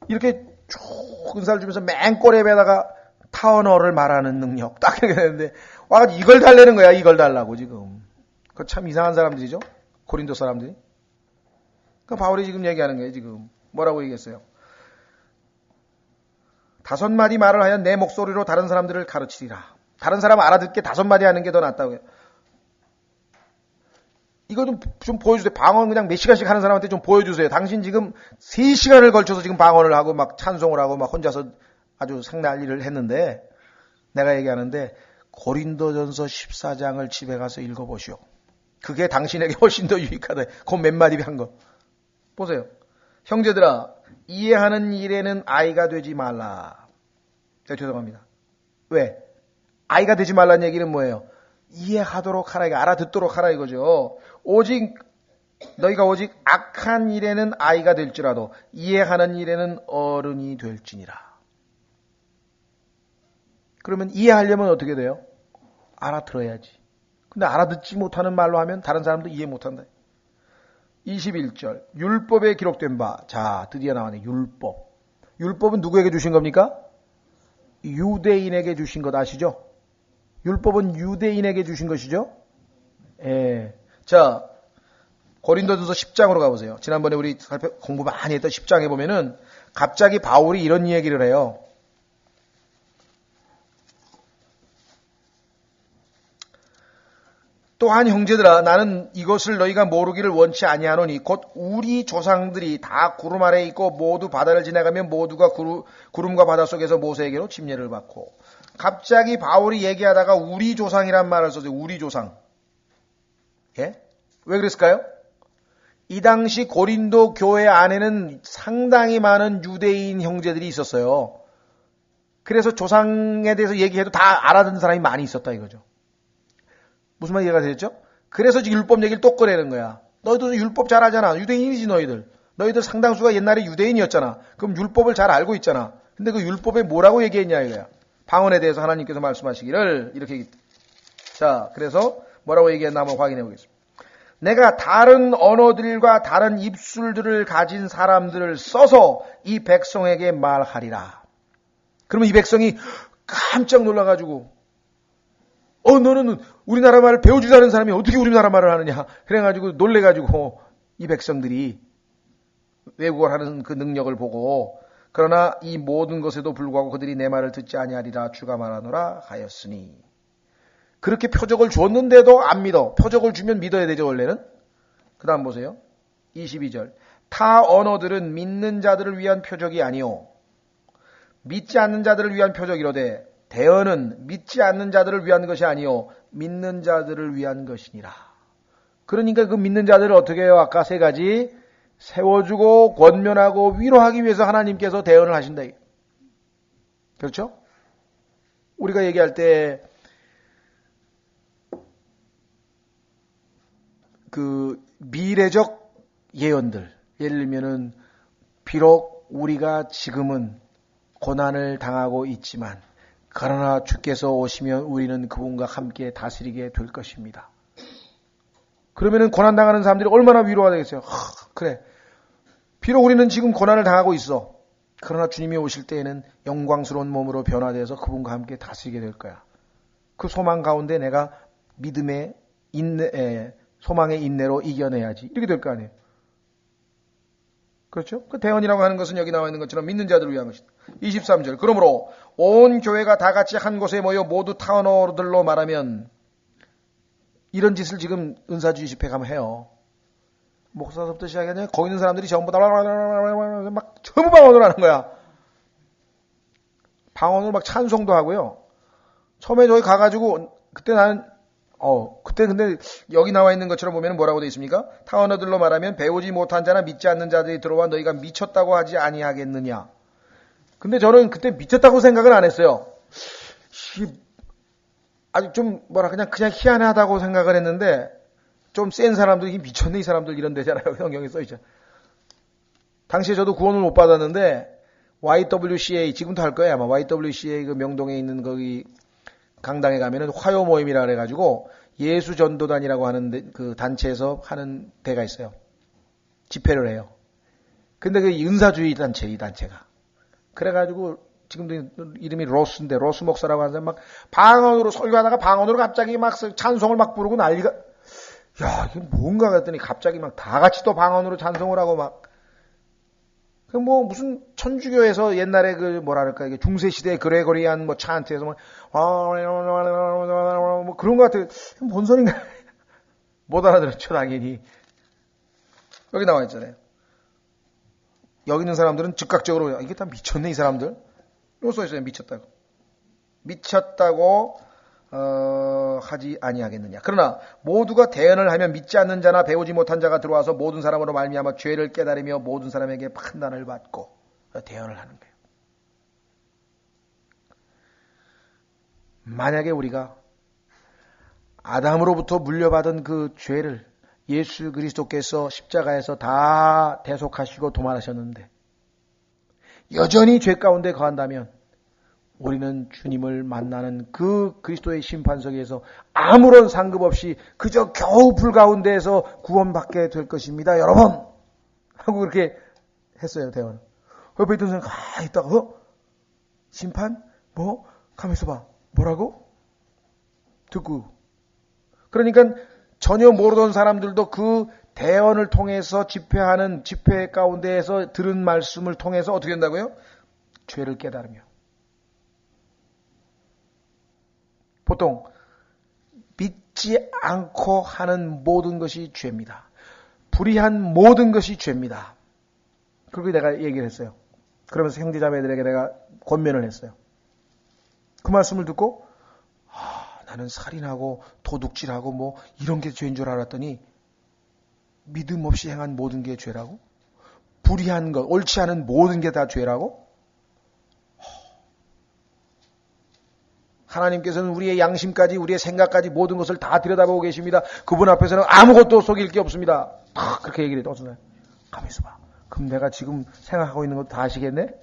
이렇게 쭉 은사를 주면서 맨 꼬리에다가 타언어를 말하는 능력. 딱 이렇게 되는데, 와가지고 이걸 달래는 거야, 이걸 달라고 지금. 그 참 이상한 사람들이죠? 고린도 사람들이. 그 바울이 지금 얘기하는 거예요, 지금. 뭐라고 얘기했어요? 5마디 말을 하여 내 목소리로 다른 사람들을 가르치리라. 다른 사람 알아듣게 5마디 하는 게 더 낫다고요. 이거 좀 보여주세요. 방언 그냥 몇 시간씩 하는 사람한테 좀 보여주세요. 당신 지금 3시간을 걸쳐서 지금 방언을 하고 막 찬송을 하고 막 혼자서 아주 상난리를 했는데 내가 얘기하는데 고린도전서 14장을 집에 가서 읽어보시오. 그게 당신에게 훨씬 더 유익하다. 그 몇 마디 한 거. 보세요. 형제들아, 이해하는 일에는 아이가 되지 말라. 죄송합니다. 왜? 아이가 되지 말라는 얘기는 뭐예요? 이해하도록 하라, 알아듣도록 하라 이거죠. 너희가 오직 악한 일에는 아이가 될지라도 이해하는 일에는 어른이 될지니라. 그러면 이해하려면 어떻게 돼요? 알아들어야지. 근데 알아듣지 못하는 말로 하면 다른 사람도 이해 못한다. 21절 율법에 기록된 바. 자, 드디어 나왔네. 율법. 율법은 누구에게 주신 겁니까? 유대인에게 주신 것 아시죠? 율법은 유대인에게 주신 것이죠? 예. 자, 고린도전서 10장으로 가보세요. 지난번에 우리 공부 많이 했던 10장에 보면은 갑자기 바울이 이런 얘기를 해요. 또한 형제들아, 나는 이것을 너희가 모르기를 원치 아니하노니 곧 우리 조상들이 다 구름 아래에 있고 모두 바다를 지나가며 모두가 구름과 바다 속에서 모세에게로 침례를 받고. 갑자기 바울이 얘기하다가 우리 조상이란 말을 써서 우리 조상. 예? 왜 그랬을까요? 이 당시 고린도 교회 안에는 상당히 많은 유대인 형제들이 있었어요. 그래서 조상에 대해서 얘기해도 다 알아듣는 사람이 많이 있었다 이거죠. 무슨 말 이해가 되겠죠? 그래서 지금 율법 얘기를 또 꺼내는 거야. 너희도 율법 잘 알잖아. 유대인이지 너희들. 너희들 상당수가 옛날에 유대인이었잖아. 그럼 율법을 잘 알고 있잖아. 근데 그 율법에 뭐라고 얘기했냐 이거야. 방언에 대해서 하나님께서 말씀하시기를 이렇게. 자, 그래서 뭐라고 얘기했나 한번 확인해 보겠습니다. 내가 다른 언어들과 다른 입술들을 가진 사람들을 써서 이 백성에게 말하리라. 그러면 이 백성이 깜짝 놀라가지고 너는 우리나라 말을 배워주지 않은 사람이 어떻게 우리나라 말을 하느냐. 그래가지고 놀래가지고 이 백성들이 외국어를 하는 그 능력을 보고 그러나 이 모든 것에도 불구하고 그들이 내 말을 듣지 아니하리라 주가 말하노라 하였으니. 그렇게 표적을 줬는데도 안 믿어. 표적을 주면 믿어야 되죠, 원래는. 그 다음 보세요. 22절. 타 언어들은 믿는 자들을 위한 표적이 아니요 믿지 않는 자들을 위한 표적이로되 대언은 믿지 않는 자들을 위한 것이 아니요 믿는 자들을 위한 것이니라. 그러니까 그 믿는 자들을 어떻게 해요? 아까 세 가지 세워주고 권면하고 위로하기 위해서 하나님께서 대언을 하신다. 그렇죠? 우리가 얘기할 때 그 미래적 예언들, 예를 들면은 비록 우리가 지금은 고난을 당하고 있지만 그러나 주께서 오시면 우리는 그분과 함께 다스리게 될 것입니다. 그러면은 고난 당하는 사람들이 얼마나 위로가 되겠어요? 그래. 비록 우리는 지금 고난을 당하고 있어. 그러나 주님이 오실 때에는 영광스러운 몸으로 변화되어서 그분과 함께 다스리게 될 거야. 그 소망 가운데 내가 믿음의 소망의 인내로 이겨내야지. 이렇게 될 거 아니에요. 그렇죠? 그 대언이라고 하는 것은 여기 나와 있는 것처럼 믿는 자들을 위한 것이다. 23절. 그러므로 온 교회가 다 같이 한 곳에 모여 모두 타 언어들로 말하면 이런 짓을 지금 은사주의 집회 가면 해요. 목사서부터 시작하냐? 거기 있는 사람들이 전부 다 막 전부 방언으로 하는 거야. 방언으로 막 찬송도 하고요. 처음에 저기 가가지고 그때 나는 그때 근데 여기 나와 있는 것처럼 보면 뭐라고 되어 있습니까? 타 언어들로 말하면 배우지 못한 자나 믿지 않는 자들이 들어와 너희가 미쳤다고 하지 아니하겠느냐. 근데 저는 그때 미쳤다고 생각은 안 했어요. 아주 좀 그냥 희한하다고 생각을 했는데 좀 센 사람들이 미쳤네 이 사람들 이런 데잖아요. 성경에 써있죠. 당시에 저도 구원을 못 받았는데 YWCA 지금도 할 거예요 아마. YWCA 그 명동에 있는 거기 강당에 가면은 화요 모임이라 그래가지고 예수 전도단이라고 하는 그 단체에서 하는 데가 있어요. 집회를 해요. 근데 그 은사주의 단체 이 단체가. 그래가지고 지금도 이름이 로스인데 로스 목사라고 하는 사람 막 방언으로 설교하다가 방언으로 갑자기 막 찬송을 막 부르고 난리가. 야 이게 뭔가 했더니 갑자기 막 다 같이 또 방언으로 찬송을 하고 막. 그 무슨 천주교에서 옛날에 그 뭐랄까 이게 중세시대 그레고리안 찬트에서 뭐 그런 것 같아요. 뭔 소린가 못 알아들었죠 당연히. 여기 나와 있잖아요. 여기 있는 사람들은 즉각적으로 이게 다 미쳤네 이 사람들. 이거 써 있어요. 미쳤다고 하지 아니하겠느냐. 그러나 모두가 대언을 하면 믿지 않는 자나 배우지 못한 자가 들어와서 모든 사람으로 말미암아 죄를 깨달으며 모든 사람에게 판단을 받고 대언을 하는 거예요. 만약에 우리가 아담으로부터 물려받은 그 죄를 예수 그리스도께서 십자가에서 다 대속하시고 도말하셨는데 여전히 죄 가운데 거한다면 우리는 주님을 만나는 그 그리스도의 심판석에서 아무런 상급 없이 그저 겨우 불 가운데에서 구원받게 될 것입니다. 여러분! 하고 그렇게 했어요, 대화는. 옆에 있던 사람 가만히 있다가 심판? 가만히 있어봐. 뭐라고? 듣고. 그러니까 전혀 모르던 사람들도 그 대언을 통해서 집회 가운데에서 들은 말씀을 통해서 어떻게 된다고요? 죄를 깨달으며. 보통 믿지 않고 하는 모든 것이 죄입니다. 불의한 모든 것이 죄입니다. 그렇게 내가 얘기를 했어요. 그러면서 형제자매들에게 내가 권면을 했어요. 그 말씀을 듣고 나는 살인하고 도둑질하고 이런 게 죄인 줄 알았더니 믿음 없이 행한 모든 게 죄라고? 불의한 것, 옳지 않은 모든 게 다 죄라고? 하나님께서는 우리의 양심까지 우리의 생각까지 모든 것을 다 들여다보고 계십니다. 그분 앞에서는 아무것도 속일 게 없습니다. 그렇게 얘기를 해도 가만히 있어봐. 그럼 내가 지금 생각하고 있는 것도 다 아시겠네?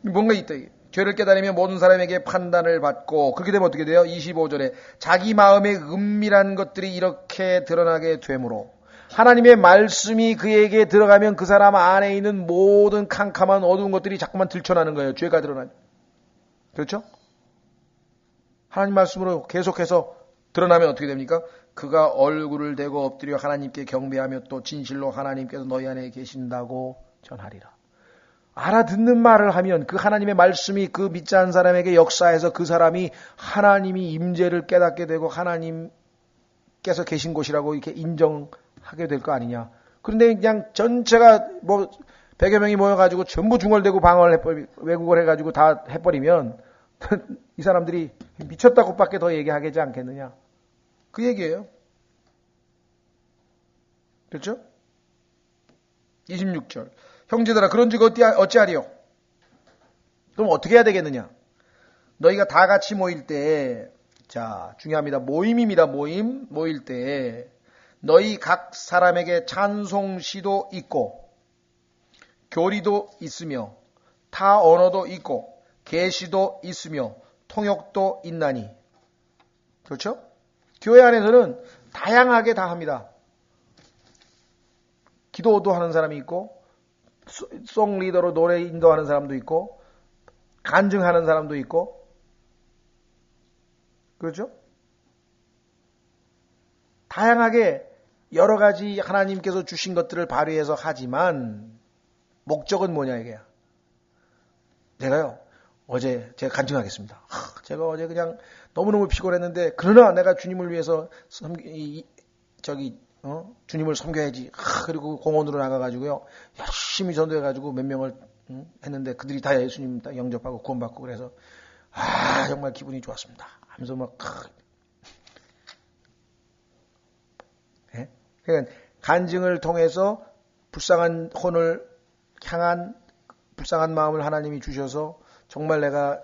뭔가 있다 이게. 죄를 깨달으며 모든 사람에게 판단을 받고 그렇게 되면 어떻게 돼요? 25절에 자기 마음의 은밀한 것들이 이렇게 드러나게 되므로 하나님의 말씀이 그에게 들어가면 그 사람 안에 있는 모든 캄캄한 어두운 것들이 자꾸만 들춰나는 거예요. 죄가 드러나요. 그렇죠? 하나님 말씀으로 계속해서 드러나면 어떻게 됩니까? 그가 얼굴을 대고 엎드려 하나님께 경배하며 또 진실로 하나님께서 너희 안에 계신다고 전하리라. 알아듣는 말을 하면 그 하나님의 말씀이 그 믿지 않은 사람에게 역사해서 그 사람이 하나님이 임재를 깨닫게 되고 하나님께서 계신 곳이라고 이렇게 인정하게 될 거 아니냐. 그런데 그냥 전체가 뭐 100여 명이 모여가지고 전부 중얼대고 왜곡을 해가지고 다 해버리면 이 사람들이 미쳤다고밖에 더 얘기하겠지 않겠느냐. 그 얘기예요. 그렇죠? 26절. 형제들아 그런즉 어찌하리요? 그럼 어떻게 해야 되겠느냐? 너희가 다 같이 모일 때, 자 중요합니다. 모임입니다. 모일 때 너희 각 사람에게 찬송시도 있고 교리도 있으며 타 언어도 있고 계시도 있으며 통역도 있나니. 그렇죠? 교회 안에서는 다양하게 다 합니다. 기도도 하는 사람이 있고 송 리더로 노래 인도하는 사람도 있고 간증하는 사람도 있고 그렇죠? 다양하게 여러 가지 하나님께서 주신 것들을 발휘해서 하지만 목적은 뭐냐 이게야. 내가요 어제 제가 간증하겠습니다. 제가 어제 그냥 너무너무 피곤했는데 그러나 내가 주님을 위해서 주님을 섬겨야지. 그리고 공원으로 나가가지고요 열심히 전도해가지고 몇 명을 했는데 그들이 다 예수님 다 영접하고 구원받고 그래서 정말 기분이 좋았습니다. 하면서 막 그러니까 간증을 통해서 불쌍한 혼을 향한 불쌍한 마음을 하나님이 주셔서 정말 내가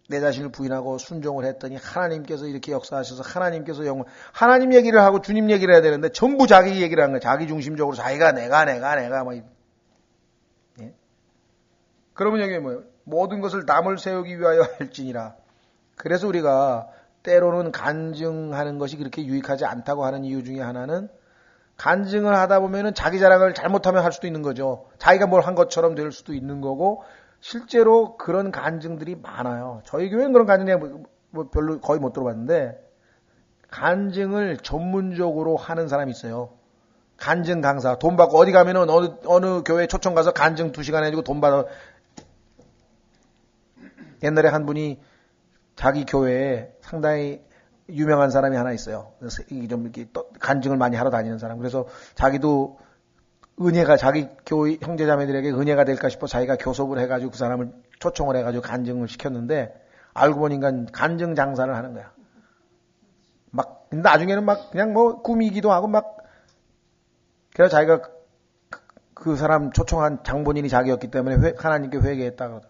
내 자신을 부인하고 순종을 했더니 하나님께서 이렇게 역사하셔서 하나님 얘기를 하고 주님 얘기를 해야 되는데 전부 자기 얘기를 하는 거예요. 자기 중심적으로 자기가 내가 막 예? 그러면 여기 뭐예요? 모든 것을 남을 세우기 위하여 할지니라. 그래서 우리가 때로는 간증하는 것이 그렇게 유익하지 않다고 하는 이유 중에 하나는 간증을 하다 보면은 자기 자랑을 잘못하면 할 수도 있는 거죠. 자기가 뭘 한 것처럼 될 수도 있는 거고 실제로 그런 간증들이 많아요. 저희 교회는 그런 간증 별로 거의 못 들어봤는데 간증을 전문적으로 하는 사람이 있어요. 간증 강사. 돈 받고 어디 가면은 어느 교회 초청 가서 간증 2시간 해주고 돈 받아. 옛날에 한 분이 자기 교회에 상당히 유명한 사람이 하나 있어요. 그래서 좀 이렇게 간증을 많이 하러 다니는 사람. 그래서 자기도 은혜가 자기 교회 형제자매들에게 은혜가 될까 싶어 자기가 교섭을 해가지고 그 사람을 초청을 해가지고 간증을 시켰는데 알고 보니까 간증 장사를 하는 거야. 막 나중에는 막 그냥 뭐 꾸미기도 하고 막 그래서 자기가 그 사람 초청한 장본인이 자기였기 때문에 하나님께 회개했다고.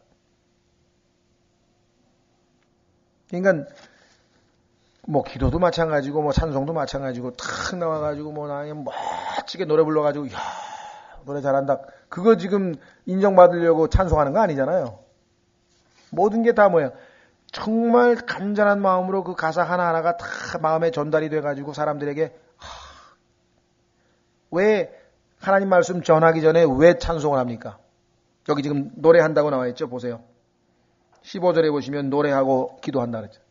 그러니까 뭐 기도도 마찬가지고 뭐 찬송도 마찬가지고 탁 나와가지고 뭐 나 멋지게 노래 불러가지고 야 노래 잘한다. 그거 지금 인정받으려고 찬송하는 거 아니잖아요. 모든 게 다 뭐야. 정말 간절한 마음으로 그 가사 하나하나가 다 마음에 전달이 돼가지고 사람들에게 왜 하나님 말씀 전하기 전에 왜 찬송을 합니까? 여기 지금 노래한다고 나와 있죠. 보세요. 15절에 보시면 노래하고 기도한다 그랬죠.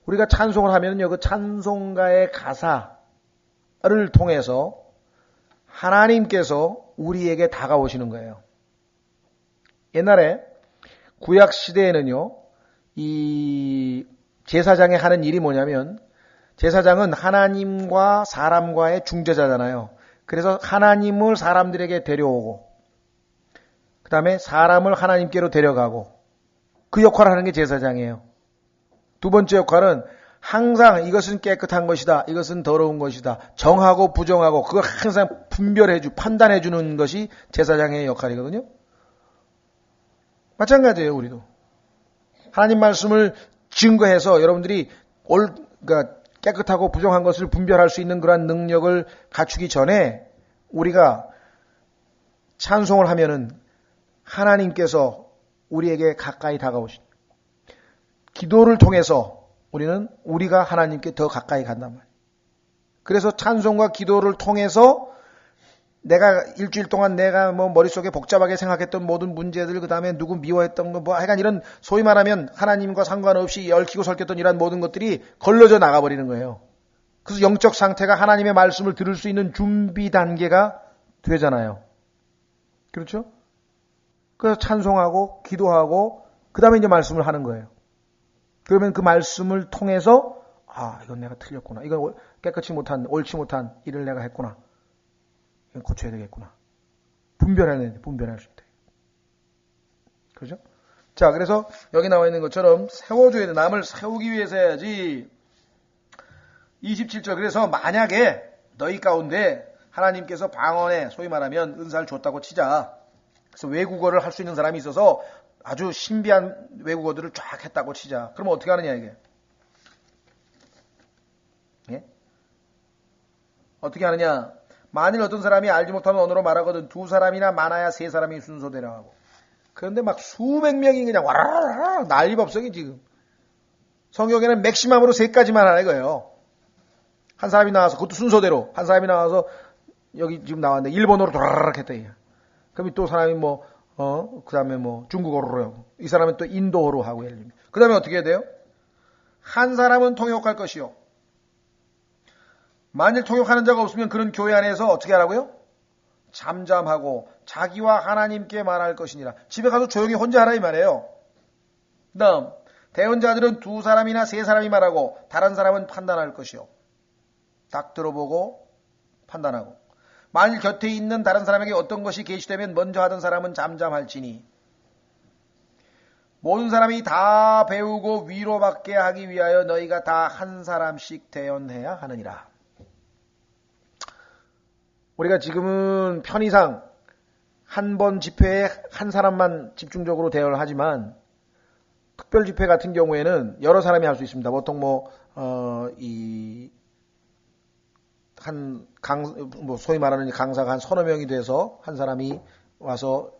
우리가 찬송을 하면요, 그 찬송가의 가사를 통해서 하나님께서 우리에게 다가오시는 거예요. 옛날에 구약 시대에는요, 이 제사장이 하는 일이 뭐냐면, 제사장은 하나님과 사람과의 중재자잖아요. 그래서 하나님을 사람들에게 데려오고, 그 다음에 사람을 하나님께로 데려가고, 그 역할을 하는 게 제사장이에요. 두 번째 역할은 항상 이것은 깨끗한 것이다. 이것은 더러운 것이다. 정하고 부정하고 그걸 항상 판단해 주는 것이 제사장의 역할이거든요. 마찬가지예요, 우리도. 하나님 말씀을 증거해서 여러분들이 그러니까 깨끗하고 부정한 것을 분별할 수 있는 그러한 능력을 갖추기 전에 우리가 찬송을 하면은 하나님께서 우리에게 가까이 다가오신 기도를 통해서 우리가 하나님께 더 가까이 간단 말이에요. 그래서 찬송과 기도를 통해서 내가 일주일 동안 내가 뭐 머릿속에 복잡하게 생각했던 모든 문제들, 그 다음에 누구 미워했던 거, 뭐 하여간 이런 소위 말하면 하나님과 상관없이 얽히고 설켰던 이런 모든 것들이 걸러져 나가버리는 거예요. 그래서 영적 상태가 하나님의 말씀을 들을 수 있는 준비 단계가 되잖아요. 그렇죠? 그래서 찬송하고 기도하고 그 다음에 이제 말씀을 하는 거예요. 그러면 그 말씀을 통해서 이건 내가 틀렸구나. 이건 깨끗이 못한, 옳지 못한 일을 내가 했구나. 이건 고쳐야 되겠구나. 분별할 수 있다. 그죠? 자, 그래서 여기 나와 있는 것처럼 세워줘야 돼. 남을 세우기 위해서 해야지. 27절. 그래서 만약에 너희 가운데 하나님께서 방언에 소위 말하면 은사를 줬다고 치자. 그래서 외국어를 할 수 있는 사람이 있어서 아주 신비한 외국어들을 쫙 했다고 치자. 그러면 어떻게 하느냐 이게? 예? 어떻게 하느냐? 만일 어떤 사람이 알지 못하는 언어로 말하거든 2사람이나 많아야 3사람이 순서되라 하고. 그런데 막 수백 명이 그냥 와라라라 난리법석이 지금. 성경에는 맥시멈으로 3까지만 하는 거예요. 한 사람이 나와서 그것도 순서대로 한 사람이 나와서 여기 지금 나왔는데 일본어로 도라라락 했다. 그럼 또 사람이 그 다음에 중국어로 하고 이 사람은 또 인도어로 하고 예를 들면 그 다음에 어떻게 해야 돼요? 한 사람은 통역할 것이요. 만일 통역하는 자가 없으면 그런 교회 안에서 어떻게 하라고요? 잠잠하고 자기와 하나님께 말할 것이니라. 집에 가서 조용히 혼자 하라 이 말이에요. 그 다음 대언자들은 2사람이나 3사람이 말하고 다른 사람은 판단할 것이요. 딱 들어보고 판단하고 만일 곁에 있는 다른 사람에게 어떤 것이 계시되면 먼저 하던 사람은 잠잠할지니 모든 사람이 다 배우고 위로받게 하기 위하여 너희가 다 한 사람씩 대언해야 하느니라. 우리가 지금은 편의상 한 번 집회에 한 사람만 집중적으로 대언을 하지만 특별 집회 같은 경우에는 여러 사람이 할 수 있습니다. 보통 소위 말하는 강사가 한 서너 명이 돼서 한 사람이 와서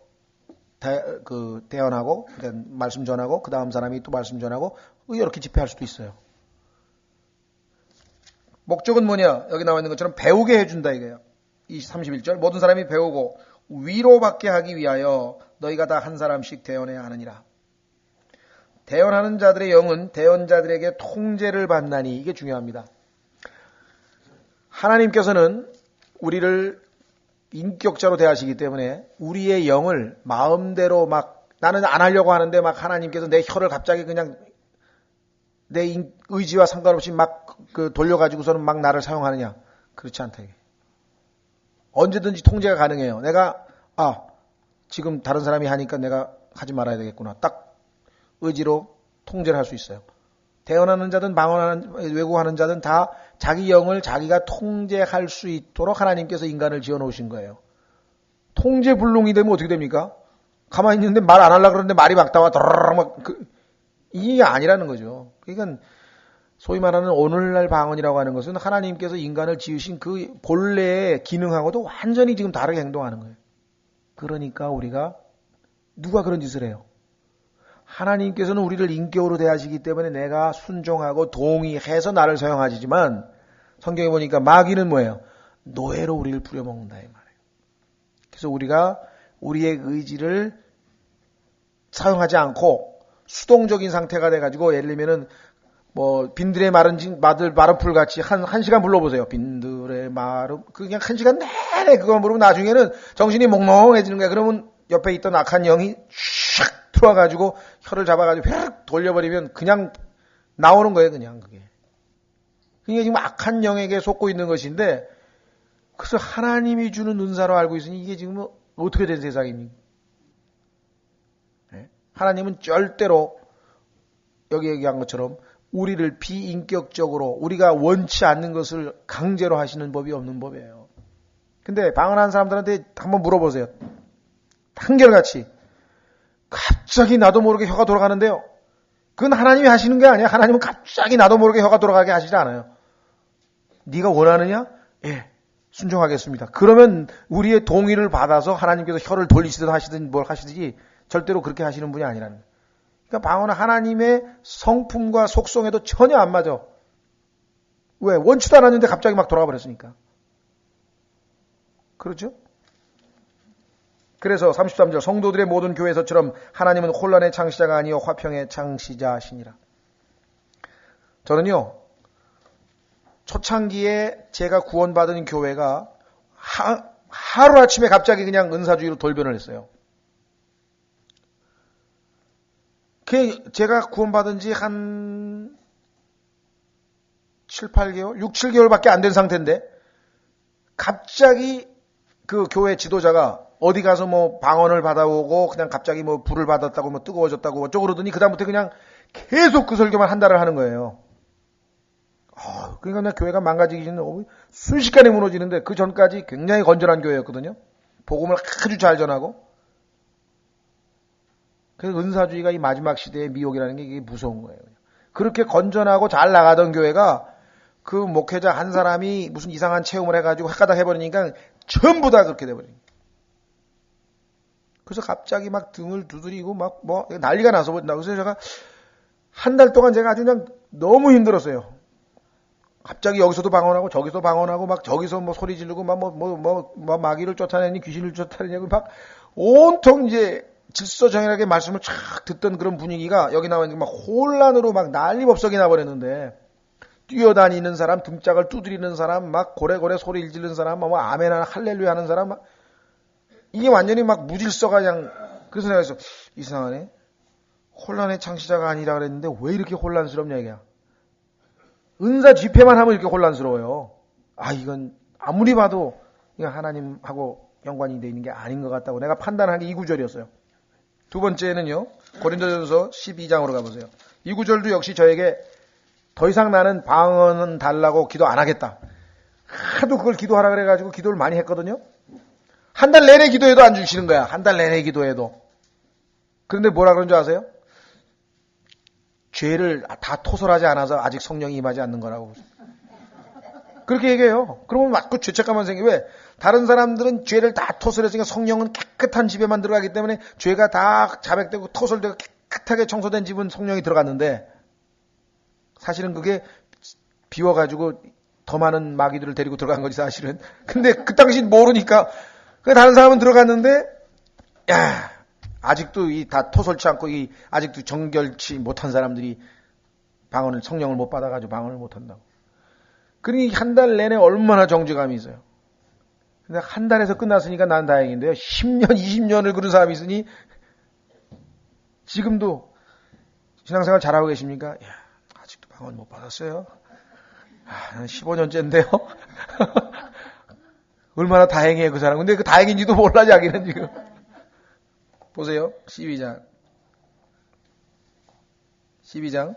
대언하고, 말씀 전하고, 그 다음 사람이 또 말씀 전하고, 이렇게 집회할 수도 있어요. 목적은 뭐냐? 여기 나와 있는 것처럼 배우게 해준다 이거예요. 31절. 모든 사람이 배우고 위로받게 하기 위하여 너희가 다 한 사람씩 대언해야 하느니라. 대언하는 자들의 영은 대언자들에게 통제를 받나니 이게 중요합니다. 하나님께서는 우리를 인격자로 대하시기 때문에 우리의 영을 마음대로 나는 안 하려고 하는데 하나님께서 내 혀를 갑자기 그냥 내 의지와 상관없이 돌려가지고서는 나를 사용하느냐. 그렇지 않다. 이게. 언제든지 통제가 가능해요. 내가 지금 다른 사람이 하니까 내가 하지 말아야 되겠구나. 딱 의지로 통제를 할 수 있어요. 대언하는 자든 외국하는 자든 다 자기 영을 자기가 통제할 수 있도록 하나님께서 인간을 지어놓으신 거예요. 통제불능이 되면 어떻게 됩니까? 가만히 있는데 말 안 하려고 그러는데 말이 막 나와 이게 아니라는 거죠. 그러니까 소위 말하는 오늘날 방언이라고 하는 것은 하나님께서 인간을 지으신 그 본래의 기능하고도 완전히 지금 다르게 행동하는 거예요. 그러니까 우리가 누가 그런 짓을 해요? 하나님께서는 우리를 인격으로 대하시기 때문에 내가 순종하고 동의해서 나를 사용하시지만 성경에 보니까 마귀는 뭐예요? 노예로 우리를 부려먹는다 이 말이에요. 그래서 우리가 우리의 의지를 사용하지 않고 수동적인 상태가 돼가지고 예를 들면은 빈들의 마른 풀 같이 한 시간 불러보세요. 빈들의 마른 그냥 한 시간 내내 그거 부르면 나중에는 정신이 몽롱해지는 거야. 그러면 옆에 있던 악한 영이 샥 들어와가지고 혀를 잡아가지고 휙 돌려버리면 그냥 나오는 거예요. 그냥 그게. 그게 지금 악한 영에게 속고 있는 것인데 그래서 하나님이 주는 은사로 알고 있으니 이게 지금 어떻게 된 세상입니까? 네? 하나님은 절대로 여기 얘기한 것처럼 우리를 비인격적으로 우리가 원치 않는 것을 강제로 하시는 법이 없는 법이에요. 근데 방언하는 사람들한테 한번 물어보세요. 한결같이 갑자기 나도 모르게 혀가 돌아가는데요. 그건 하나님이 하시는 게 아니야. 하나님은 갑자기 나도 모르게 혀가 돌아가게 하시지 않아요. 네가 원하느냐? 예, 순종하겠습니다. 그러면 우리의 동의를 받아서 하나님께서 혀를 돌리시든 하시든 뭘 하시든지 절대로 그렇게 하시는 분이 아니라는 거예요. 그러니까 방언은 하나님의 성품과 속성에도 전혀 안 맞아. 왜? 원치도 않았는데 갑자기 막 돌아가 버렸으니까. 그렇죠? 그래서 33절 성도들의 모든 교회에서처럼 하나님은 혼란의 창시자가 아니요 화평의 창시자시니라. 저는요. 초창기에 제가 구원받은 교회가 하루아침에 갑자기 그냥 은사주의로 돌변을 했어요. 제가 구원받은 지 한 7, 8개월? 6, 7개월밖에 안 된 상태인데, 갑자기 그 교회 지도자가 어디 가서 뭐 방언을 받아오고, 그냥 갑자기 뭐 불을 받았다고, 뭐 뜨거워졌다고, 어쩌고 그러더니, 그다음부터 그냥 계속 그 설교만 한 달을 하는 거예요. 그러니까 교회가 망가지기 전에 순식간에 무너지는데, 그 전까지 굉장히 건전한 교회였거든요. 복음을 아주 잘 전하고. 그래서 은사주의가 이 마지막 시대의 미혹이라는 게 이게 무서운 거예요. 그렇게 건전하고 잘 나가던 교회가 그 목회자 한 사람이 무슨 이상한 체험을 해가지고 헷가닥 해버리니까 전부 다 그렇게 돼버리니까. 그래서 갑자기 막 등을 두드리고 막 뭐 난리가 나서 버린다. 그래서 제가 한 달 동안 제가 아주 그냥 너무 힘들었어요. 갑자기 여기서도 방언하고 저기서 방언하고 막 저기서 뭐 소리 지르고 막 뭐 마귀를 쫓아내니 귀신을 쫓아내냐고 막 온통 이제 질서정연하게 말씀을 쫙 듣던 그런 분위기가 여기 나오니까 막 혼란으로 막 난리법석이 나버렸는데, 뛰어다니는 사람, 등짝을 두드리는 사람, 막 고래고래 소리를 지르는 사람, 뭐 아멘하나 할렐루야 하는 사람, 막 이게 완전히 막 무질서가 그냥. 그래서 내가 그래서 이상하네. 혼란의 창시자가 아니라 그랬는데 왜 이렇게 혼란스럽냐 이게. 은사 집회만 하면 이렇게 혼란스러워요. 이건 아무리 봐도 이건 하나님하고 연관이 돼 있는 게 아닌 것 같다고 내가 판단한 게 이 구절이었어요. 두 번째는요, 고린도전서 12장으로 가보세요. 이 구절도 역시 저에게 더 이상 나는 방언은 달라고 기도 안 하겠다. 하도 그걸 기도하라 그래가지고 기도를 많이 했거든요. 한 달 내내 기도해도 안 주시는 거야. 한 달 내내 기도해도. 그런데 뭐라 그런 줄 아세요? 죄를 다 토설하지 않아서 아직 성령이 임하지 않는 거라고. 그렇게 얘기해요. 그러면 맞고 죄책감만 생겨. 왜? 다른 사람들은 죄를 다 토설했으니까 성령은 깨끗한 집에만 들어가기 때문에 죄가 다 자백되고 토설되고 깨끗하게 청소된 집은 성령이 들어갔는데, 사실은 그게 비워가지고 더 많은 마귀들을 데리고 들어간 거지 사실은. 근데 그 당시 모르니까 다른 사람은 들어갔는데, 아직도 다 토설치 않고 아직도 정결치 못한 사람들이 성령을 못 받아가지고 방언을 못 한다고. 그러니 한 달 내내 얼마나 정죄감이 있어요. 근데 한 달에서 끝났으니까 난 다행인데요. 10년, 20년을 그런 사람이 있으니 지금도 신앙생활 잘하고 계십니까? 아직도 방언 못 받았어요. 난 15년째인데요. 얼마나 다행이에요 그 사람. 근데 그 다행인지도 몰라 자기는 지금. 보세요. 12장 11절.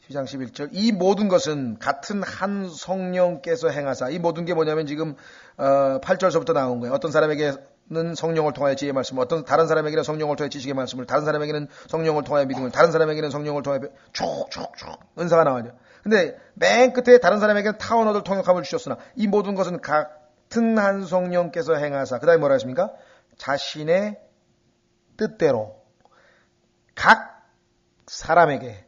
12장 11절. 이 모든 것은 같은 한 성령께서 행하사. 이 모든 게 뭐냐면 지금 8절서부터 나온 거예요. 어떤 사람에게는 성령을 통하여 지혜의 말씀을, 다른 사람에게는 성령을 통하여 지식의 말씀을, 다른 사람에게는 성령을 통하여 믿음을, 다른 사람에게는 성령을 통하여 쭉쭉쭉 은사가 나와요. 근데 맨 끝에 다른 사람에게는 타 언어를 통역함을 주셨으나 이 모든 것은 같은 한 성령께서 행하사. 그 다음에 뭐라 했습니까? 자신의 뜻대로 각 사람에게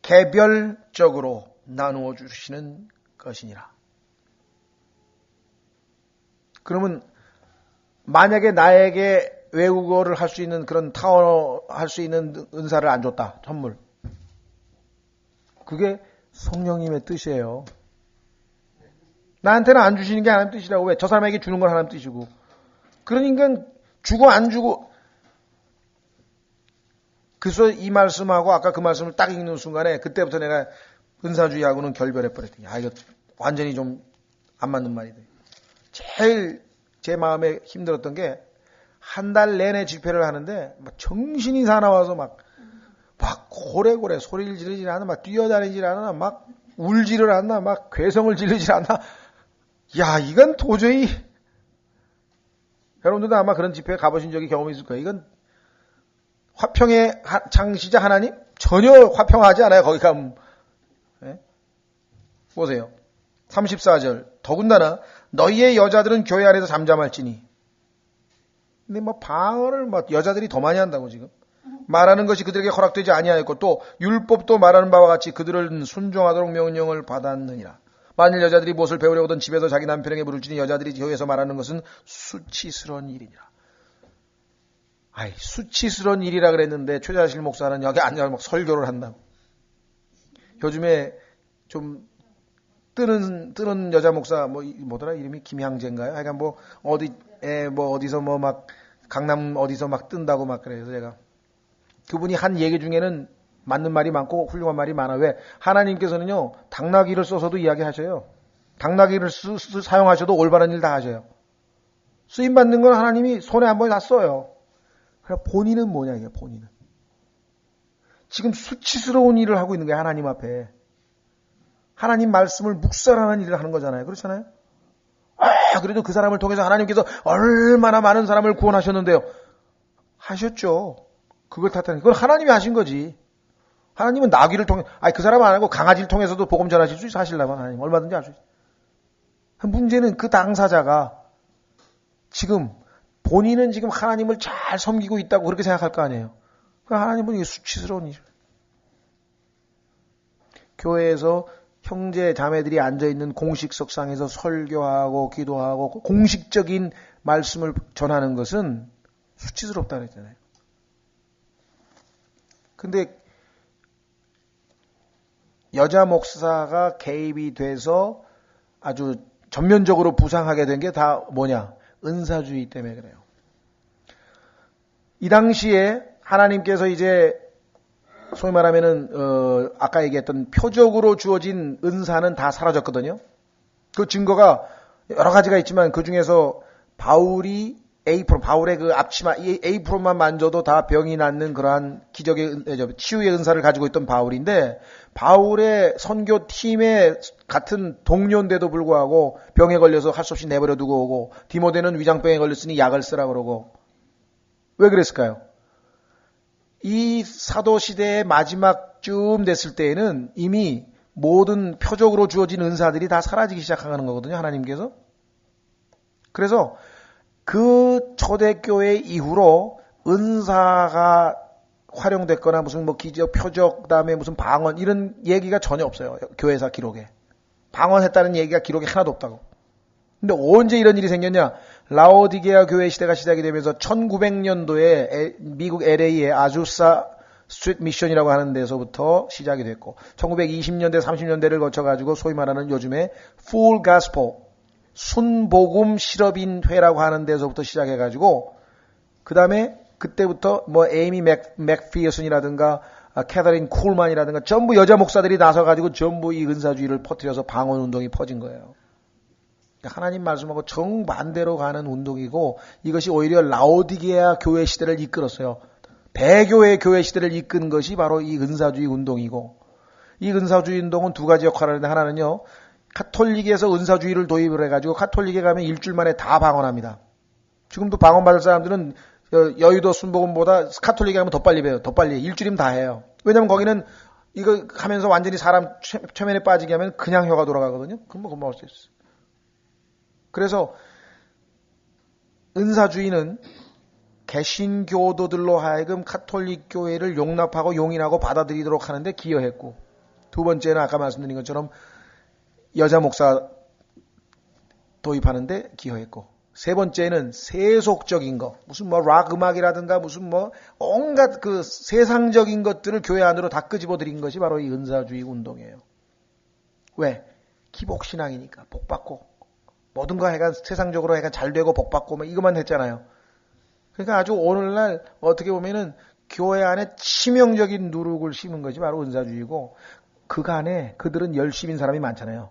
개별적으로 나누어 주시는 것이니라. 그러면 만약에 나에게 외국어를 할 수 있는 그런 타언어 할 수 있는 은사를 안 줬다. 선물. 그게 성령님의 뜻이에요. 나한테는 안 주시는 게 하나님 뜻이라고. 왜? 저 사람에게 주는 건 하나님 뜻이고. 그러니까 주고 안 주고. 그래서 이 말씀하고 아까 그 말씀을 딱 읽는 순간에 그때부터 내가 은사주의하고는 결별해버렸더니 이거 완전히 좀 안 맞는 말이다. 제일 제 마음에 힘들었던 게 한 달 내내 집회를 하는데 막 정신이 사나워서 막 고래고래 소리를 지르질 않아, 막 뛰어다니질 않아, 막 울지를 않나, 막 괴성을 지르질 않나. 이건 도저히, 여러분들도 아마 그런 집회에 가보신 적이 경험이 있을 거예요. 이건 화평의 창시자 하나님? 전혀 화평하지 않아요, 거기 가면. 네? 보세요. 34절. 더군다나 너희의 여자들은 교회 안에서 잠잠할지니. 근데 방언을 여자들이 더 많이 한다고 지금. 말하는 것이 그들에게 허락되지 아니하였고 또 율법도 말하는 바와 같이 그들은 순종하도록 명령을 받았느니라. 만일 여자들이 무엇을 배우려거든 집에서 자기 남편에게 물을지니 여자들이 교회에서 말하는 것은 수치스러운 일이니라. 수치스러운 일이라 그랬는데 최자실 목사는 여기 앉아서 막 설교를 한다고. 요즘에 좀 뜨는 여자 목사 뭐더라 이름이 김향재인가요? 하여간 어디서 강남 어디서 막 뜬다고 막 그래요. 제가 그분이 한 얘기 중에는 맞는 말이 많고 훌륭한 말이 많아. 왜? 하나님께서는요 당나귀를 써서도 이야기하셔요. 당나귀를 사용하셔도 올바른 일 다 하셔요. 쓰임 받는 건 하나님이 손에 한 번에 다 써요. 그래 본인은 뭐냐 이게 본인은 지금 수치스러운 일을 하고 있는 거예요. 하나님 앞에 하나님 말씀을 묵살하는 일을 하는 거잖아요. 그렇잖아요. 그래도 그 사람을 통해서 하나님께서 얼마나 많은 사람을 구원하셨는데요. 하셨죠. 그걸 탓하는 그건 하나님이 하신 거지. 하나님은 나귀를 통해 그 사람 안 하고 강아지를 통해서도 복음 전하실 수 있어. 하시려면 하나님 얼마든지 할 수 있어. 문제는 그 당사자가 지금 본인은 지금 하나님을 잘 섬기고 있다고 그렇게 생각할 거 아니에요. 하나님은 이게 수치스러운 일. 교회에서 형제 자매들이 앉아있는 공식석상에서 설교하고 기도하고 공식적인 말씀을 전하는 것은 수치스럽다 그랬잖아요. 근데 여자 목사가 개입이 돼서 아주 전면적으로 부상하게 된 게 다 뭐냐? 은사주의 때문에 그래요. 이 당시에 하나님께서 이제 소위 말하면은 아까 얘기했던 표적으로 주어진 은사는 다 사라졌거든요. 그 증거가 여러 가지가 있지만 그 중에서 바울의 그 앞치마 이 에이프론만 만져도 다 병이 낫는 그러한 기적의 치유의 은사를 가지고 있던 바울인데 바울의 선교팀의 같은 동료인데도 불구하고 병에 걸려서 할 수 없이 내버려 두고 오고 디모데는 위장병에 걸렸으니 약을 쓰라 그러고 왜 그랬을까요? 이 사도시대의 마지막쯤 됐을 때에는 이미 모든 표적으로 주어진 은사들이 다 사라지기 시작하는 거거든요. 하나님께서. 그래서 그 초대교회 이후로 은사가 활용됐거나 무슨 뭐 기적, 표적, 그다음에 무슨 방언 이런 얘기가 전혀 없어요. 교회사 기록에. 방언했다는 얘기가 기록에 하나도 없다고. 근데 언제 이런 일이 생겼냐? 라오디게아 교회 시대가 시작이 되면서 1900년도에 미국 LA의 아주사 스트리트 미션이라고 하는 데서부터 시작이 됐고 1920년대 30년대를 거쳐가지고 소위 말하는 요즘에 Full Gospel 순복음 실업인회라고 하는 데서부터 시작해가지고 그 다음에 그때부터 뭐 에이미 맥피어슨이라든가 캐서린 쿨만이라든가 전부 여자 목사들이 나서가지고 전부 이 은사주의를 퍼뜨려서 방언 운동이 퍼진 거예요. 하나님 말씀하고 정반대로 가는 운동이고 이것이 오히려 라오디게아 교회 시대를 이끌었어요. 대교회 교회 시대를 이끈 것이 바로 이 은사주의 운동이고 이 은사주의 운동은 두 가지 역할을 하는데 하나는요. 카톨릭에서 은사주의를 도입을 해가지고 카톨릭에 가면 일주일 만에 다 방언합니다. 지금도 방언 받을 사람들은 여의도 순복음보다 카톨릭에 가면 더 빨리 배워요. 더 빨리 일주일이면 다 해요. 왜냐면 거기는 이거 하면서 완전히 사람 최면에 빠지게 하면 그냥 혀가 돌아가거든요. 금방 할 수 있어요. 그래서 은사주의는 개신교도들로 하여금 카톨릭 교회를 용납하고 용인하고 받아들이도록 하는데 기여했고 두 번째는 아까 말씀드린 것처럼 여자 목사 도입하는데 기여했고 세 번째는 세속적인 거 무슨 뭐 락 음악이라든가 무슨 뭐 온갖 그 세상적인 것들을 교회 안으로 다 끄집어들인 것이 바로 이 은사주의 운동이에요. 왜? 기복신앙이니까 복받고 모든 거 해가 세상적으로 해가 잘 되고 복받고 뭐 이것만 했잖아요. 그러니까 아주 오늘날 어떻게 보면은 교회 안에 치명적인 누룩을 심은 것이 바로 은사주의고 그간에 그들은 열심인 사람이 많잖아요.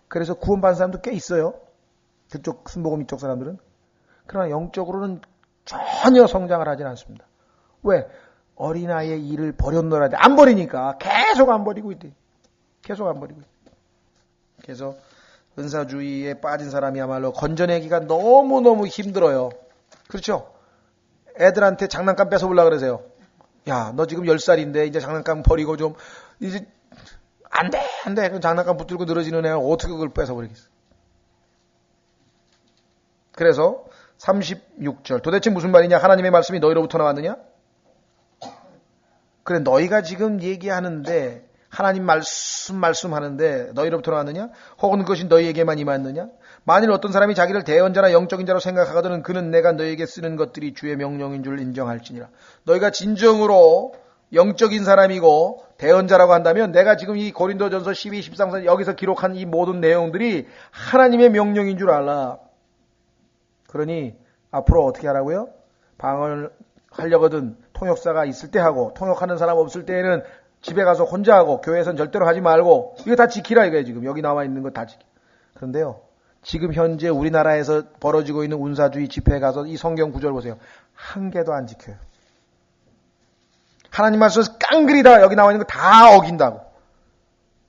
그래서 구원받은 사람도 꽤 있어요. 그쪽 순복음 이쪽 사람들은. 그러나 영적으로는 전혀 성장을 하진 않습니다. 왜? 어린아이의 일을 버렸노라. 안 버리니까 계속 안 버리고 있대. 계속 안 버리고 있대. 그래서 은사주의에 빠진 사람이야말로 건져내기가 너무너무 힘들어요. 그렇죠? 애들한테 장난감 뺏어보려고 그러세요. 야, 너 지금 10살인데 이제 장난감 버리고 좀 이제 안 돼. 그럼 장난감 붙들고 늘어지는 애가 어떻게 그걸 뺏어버리겠어. 그래서 36절 도대체 무슨 말이냐? 하나님의 말씀이 너희로부터 나왔느냐? 그래 너희가 지금 얘기하는데 하나님 말씀하는데 너희로부터 나왔느냐? 혹은 그것이 너희에게만 임하였느냐? 만일 어떤 사람이 자기를 대언자나 영적인 자로 생각하거든 그는 내가 너희에게 쓰는 것들이 주의 명령인 줄 인정할지니라. 너희가 진정으로 영적인 사람이고 대언자라고 한다면 내가 지금 이 고린도전서 12, 13서 여기서 기록한 이 모든 내용들이 하나님의 명령인 줄 알라. 그러니 앞으로 어떻게 하라고요? 방언을 하려거든 통역사가 있을 때 하고, 통역하는 사람 없을 때에는 집에 가서 혼자 하고, 교회에선 절대로 하지 말고, 이거 다 지키라 이거예요. 지금 여기 나와 있는 거 다 지키. 그런데요, 지금 현재 우리나라에서 벌어지고 있는 운사주의 집회에 가서 이 성경 구절 보세요. 한 개도 안 지켜요. 하나님 말씀에서 깡그리 다 여기 나와 있는 거 다 어긴다고.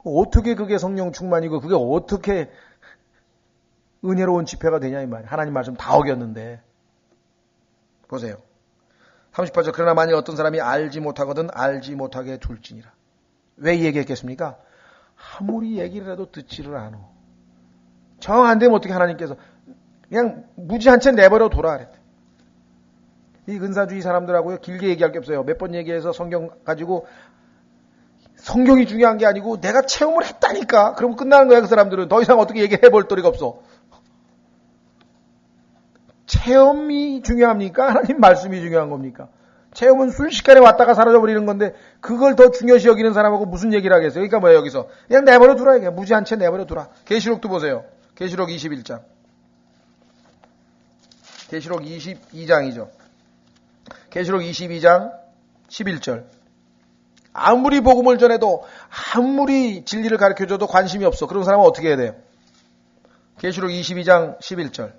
어떻게 그게 성령 충만이고 그게 어떻게 은혜로운 집회가 되냐 이 말이에요. 하나님 말씀 다 어겼는데. 보세요. 38절. 그러나 만일 어떤 사람이 알지 못하거든 알지 못하게 둘지니라. 왜 이 얘기했겠습니까? 아무리 얘기를 해도 듣지를 않아. 정 안 되면 어떻게 하나님께서 그냥 무지한 채 내버려 둬라 그랬대. 이 근사주의 사람들하고요 길게 얘기할 게 없어요. 몇 번 얘기해서 성경 가지고 성경이 중요한 게 아니고 내가 체험을 했다니까. 그러면 끝나는 거야. 그 사람들은 더 이상 어떻게 얘기해 볼 도리가 없어. 체험이 중요합니까? 하나님 말씀이 중요한 겁니까? 체험은 순식간에 왔다가 사라져버리는 건데 그걸 더 중요시 여기는 사람하고 무슨 얘기를 하겠어요? 그러니까 뭐예요 여기서? 그냥 내버려 두라. 이게 무지한 채 내버려 두라. 계시록도 보세요. 계시록 21장. 계시록 22장이죠. 계시록 22장 11절. 아무리 복음을 전해도 아무리 진리를 가르쳐줘도 관심이 없어. 그런 사람은 어떻게 해야 돼요? 계시록 22장 11절.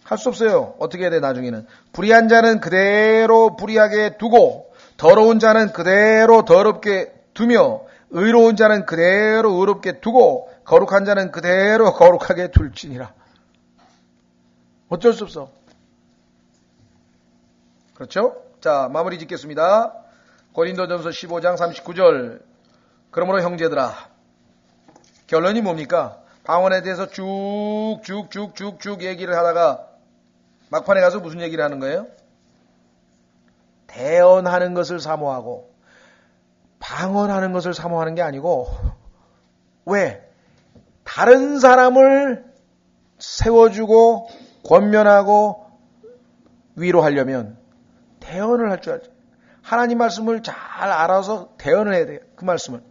할 수 없어요. 어떻게 해야 돼 나중에는. 불의한 자는 그대로 불의하게 두고 더러운 자는 그대로 더럽게 두며 의로운 자는 그대로 의롭게 두고 거룩한 자는 그대로 거룩하게 둘지니라. 어쩔 수 없어. 그렇죠? 자, 마무리 짓겠습니다. 고린도전서 15장 39절. 그러므로 형제들아, 결론이 뭡니까? 방언에 대해서 쭉 얘기를 하다가 막판에 가서 무슨 얘기를 하는 거예요? 대언하는 것을 사모하고 방언하는 것을 사모하는 게 아니고 왜? 다른 사람을 세워주고 권면하고 위로하려면 대언을 할 줄 알죠. 하나님 말씀을 잘 알아서 대언을 해야 돼요. 그 말씀을.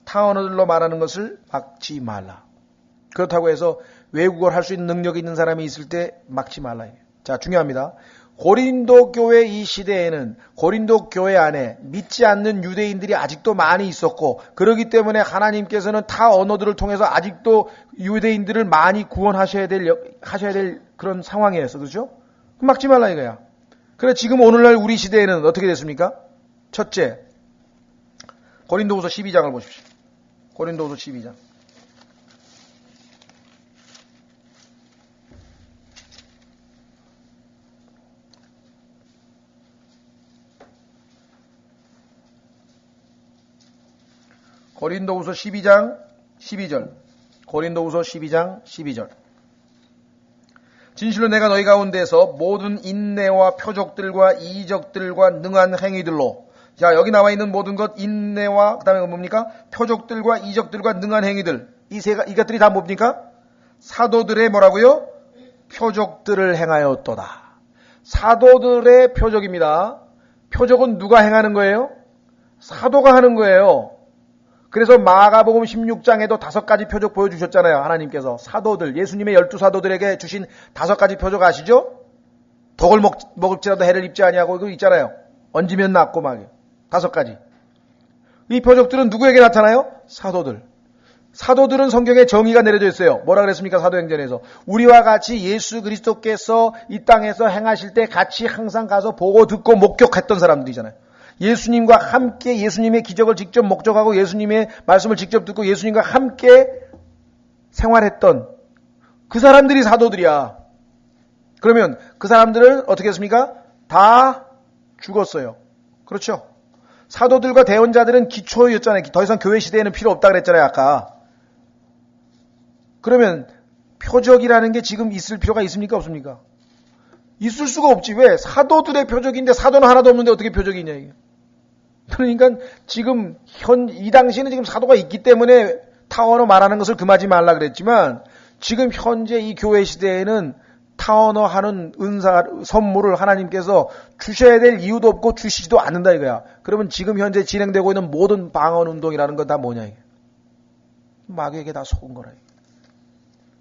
타언어들로 말하는 것을 막지 말라. 그렇다고 해서 외국어를 할 수 있는 능력이 있는 사람이 있을 때 막지 말라. 자, 중요합니다. 고린도 교회 이 시대에는 고린도 교회 안에 믿지 않는 유대인들이 아직도 많이 있었고 그렇기 때문에 하나님께서는 타 언어들을 통해서 아직도 유대인들을 많이 구원하셔야 될 그런 상황이었어. 그렇죠? 막지 말라 이거야. 그래 지금 오늘날 우리 시대에는 어떻게 됐습니까? 첫째, 고린도후서 12장을 보십시오. 고린도후서 12장. 고린도후서 12장 12절. 고린도후서 12장 12절. 진실로 내가 너희 가운데서 모든 인내와 표적들과 이적들과 능한 행위들로, 자 여기 나와 있는 모든 것 인내와 그다음에 뭡니까? 표적들과 이적들과 능한 행위들, 이것들이 다 뭡니까? 사도들의 뭐라고요? 표적들을 행하였도다. 사도들의 표적입니다. 표적은 누가 행하는 거예요? 사도가 하는 거예요. 그래서 마가복음 16장에도 5가지 표적 보여주셨잖아요. 하나님께서 사도들, 예수님의 12사도들에게 주신 5가지 표적 아시죠? 독을 먹을지라도 해를 입지 아니하고 이거 있잖아요. 얹으면 낫고 막 5가지. 이 표적들은 누구에게 나타나요? 사도들. 사도들은 성경에 정의가 내려져 있어요. 뭐라 그랬습니까? 사도행전에서. 우리와 같이 예수 그리스도께서 이 땅에서 행하실 때 같이 항상 가서 보고 듣고 목격했던 사람들이잖아요. 예수님과 함께 예수님의 기적을 직접 목격하고 예수님의 말씀을 직접 듣고 예수님과 함께 생활했던 그 사람들이 사도들이야. 그러면 그 사람들은 어떻게 했습니까? 다 죽었어요. 그렇죠? 사도들과 대언자들은 기초였잖아요. 더 이상 교회 시대에는 필요 없다 그랬잖아요. 아까. 그러면 표적이라는 게 지금 있을 필요가 있습니까? 없습니까? 있을 수가 없지. 왜? 사도들의 표적인데 사도는 하나도 없는데 어떻게 표적이 있냐 이게. 그러니까 지금 이 당시에는 지금 사도가 있기 때문에 타언어 말하는 것을 금하지 말라 그랬지만 지금 현재 이 교회 시대에는 타언어 하는 은사 선물을 하나님께서 주셔야 될 이유도 없고 주시지도 않는다 이거야. 그러면 지금 현재 진행되고 있는 모든 방언 운동이라는 건 다 뭐냐 이게. 마귀에게 다 속은 거라.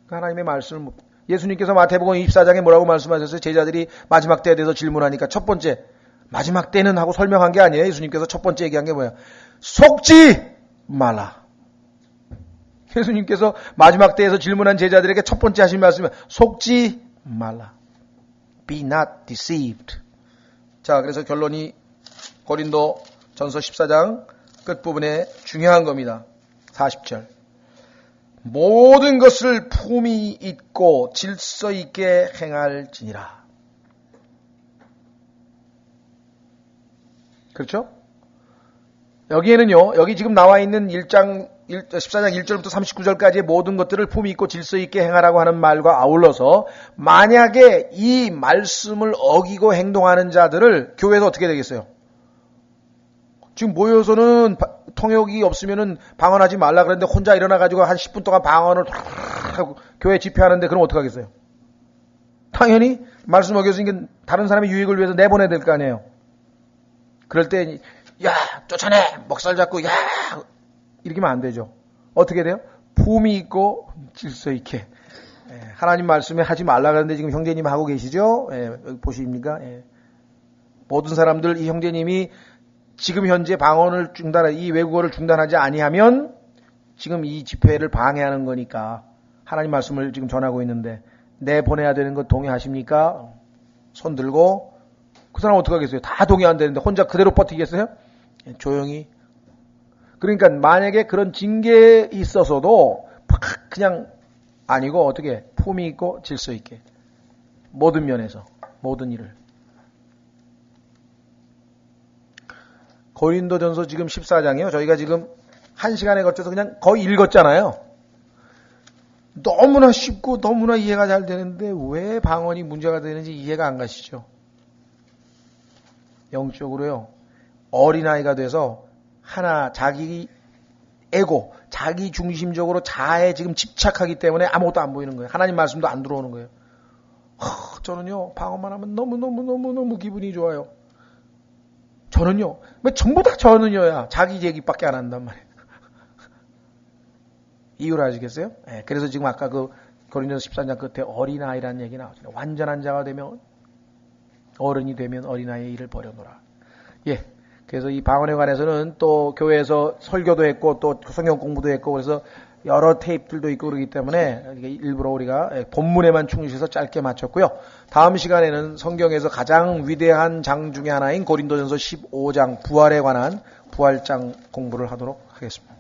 하나님의 말씀을 예수님께서 마태복음 24장에 뭐라고 말씀하셨어요? 제자들이 마지막 때에 대해서 질문하니까 첫 번째 마지막 때는 하고 설명한 게 아니에요. 예수님께서 첫 번째 얘기한 게 뭐야? 속지 말라. 예수님께서 마지막 때에서 질문한 제자들에게 첫 번째 하신 말씀은 속지 말라. Be not deceived. 자, 그래서 결론이 고린도 전서 14장 끝부분에 중요한 겁니다. 40절. 모든 것을 품위 있고 질서 있게 행할지니라. 그렇죠? 여기에는요, 여기 지금 나와 있는 14장 1절부터 39절까지의 모든 것들을 품위 있고 질서 있게 행하라고 하는 말과 아울러서 만약에 이 말씀을 어기고 행동하는 자들을 교회에서 어떻게 되겠어요? 지금 모여서는 통역이 없으면은 방언하지 말라 그랬는데 혼자 일어나가지고 한 10분 동안 방언을 하고 교회 집회하는데 그럼 어떡하겠어요? 당연히 말씀 어겼으니까 다른 사람의 유익을 위해서 내보내야 될 거 아니에요. 그럴 때 야 쫓아내 먹살 잡고 야 이렇게 하면 안 되죠. 어떻게 돼요? 품위 있고 질서 있게. 하나님 말씀에 하지 말라 그랬는데 지금 형제님 하고 계시죠? 여기 보십니까? 모든 사람들 이 형제님이 지금 현재 방언을 이 외국어를 중단하지 아니하면 지금 이 집회를 방해하는 거니까 하나님 말씀을 지금 전하고 있는데 내보내야 되는 거 동의하십니까? 손 들고 그 사람 어떻게 하겠어요? 다 동의 안 되는데 혼자 그대로 버티겠어요? 조용히. 그러니까 만약에 그런 징계에 있어서도 그냥 아니고 어떻게 품위 있고 질서 있게 모든 면에서 모든 일을. 고린도전서 지금 14장이요. 저희가 지금 1시간에 걸쳐서 그냥 거의 읽었잖아요. 너무나 쉽고 너무나 이해가 잘 되는데 왜 방언이 문제가 되는지 이해가 안 가시죠? 영적으로요. 어린아이가 돼서 하나 자기 에고, 자기 중심적으로 자아에 지금 집착하기 때문에 아무것도 안 보이는 거예요. 하나님 말씀도 안 들어오는 거예요. 저는요. 방언만 하면 너무 기분이 좋아요. 저는요. 왜 전부 다 저는요야. 자기 얘기밖에 안 한단 말이에요. 이유를 아시겠어요? 네, 그래서 지금 아까 그 고린도서 14장 끝에 어린아이라는 얘기 나오잖아요. 완전한 자가 되면 어른이 되면 어린아이의 일을 버려놓으라. 예. 그래서 이 방언에 관해서는 또 교회에서 설교도 했고 또 성경 공부도 했고 그래서 여러 테이프들도 있고 그러기 때문에 일부러 우리가 본문에만 충실해서 짧게 마쳤고요. 다음 시간에는 성경에서 가장 위대한 장 중에 하나인 고린도전서 15장 부활에 관한 부활장 공부를 하도록 하겠습니다.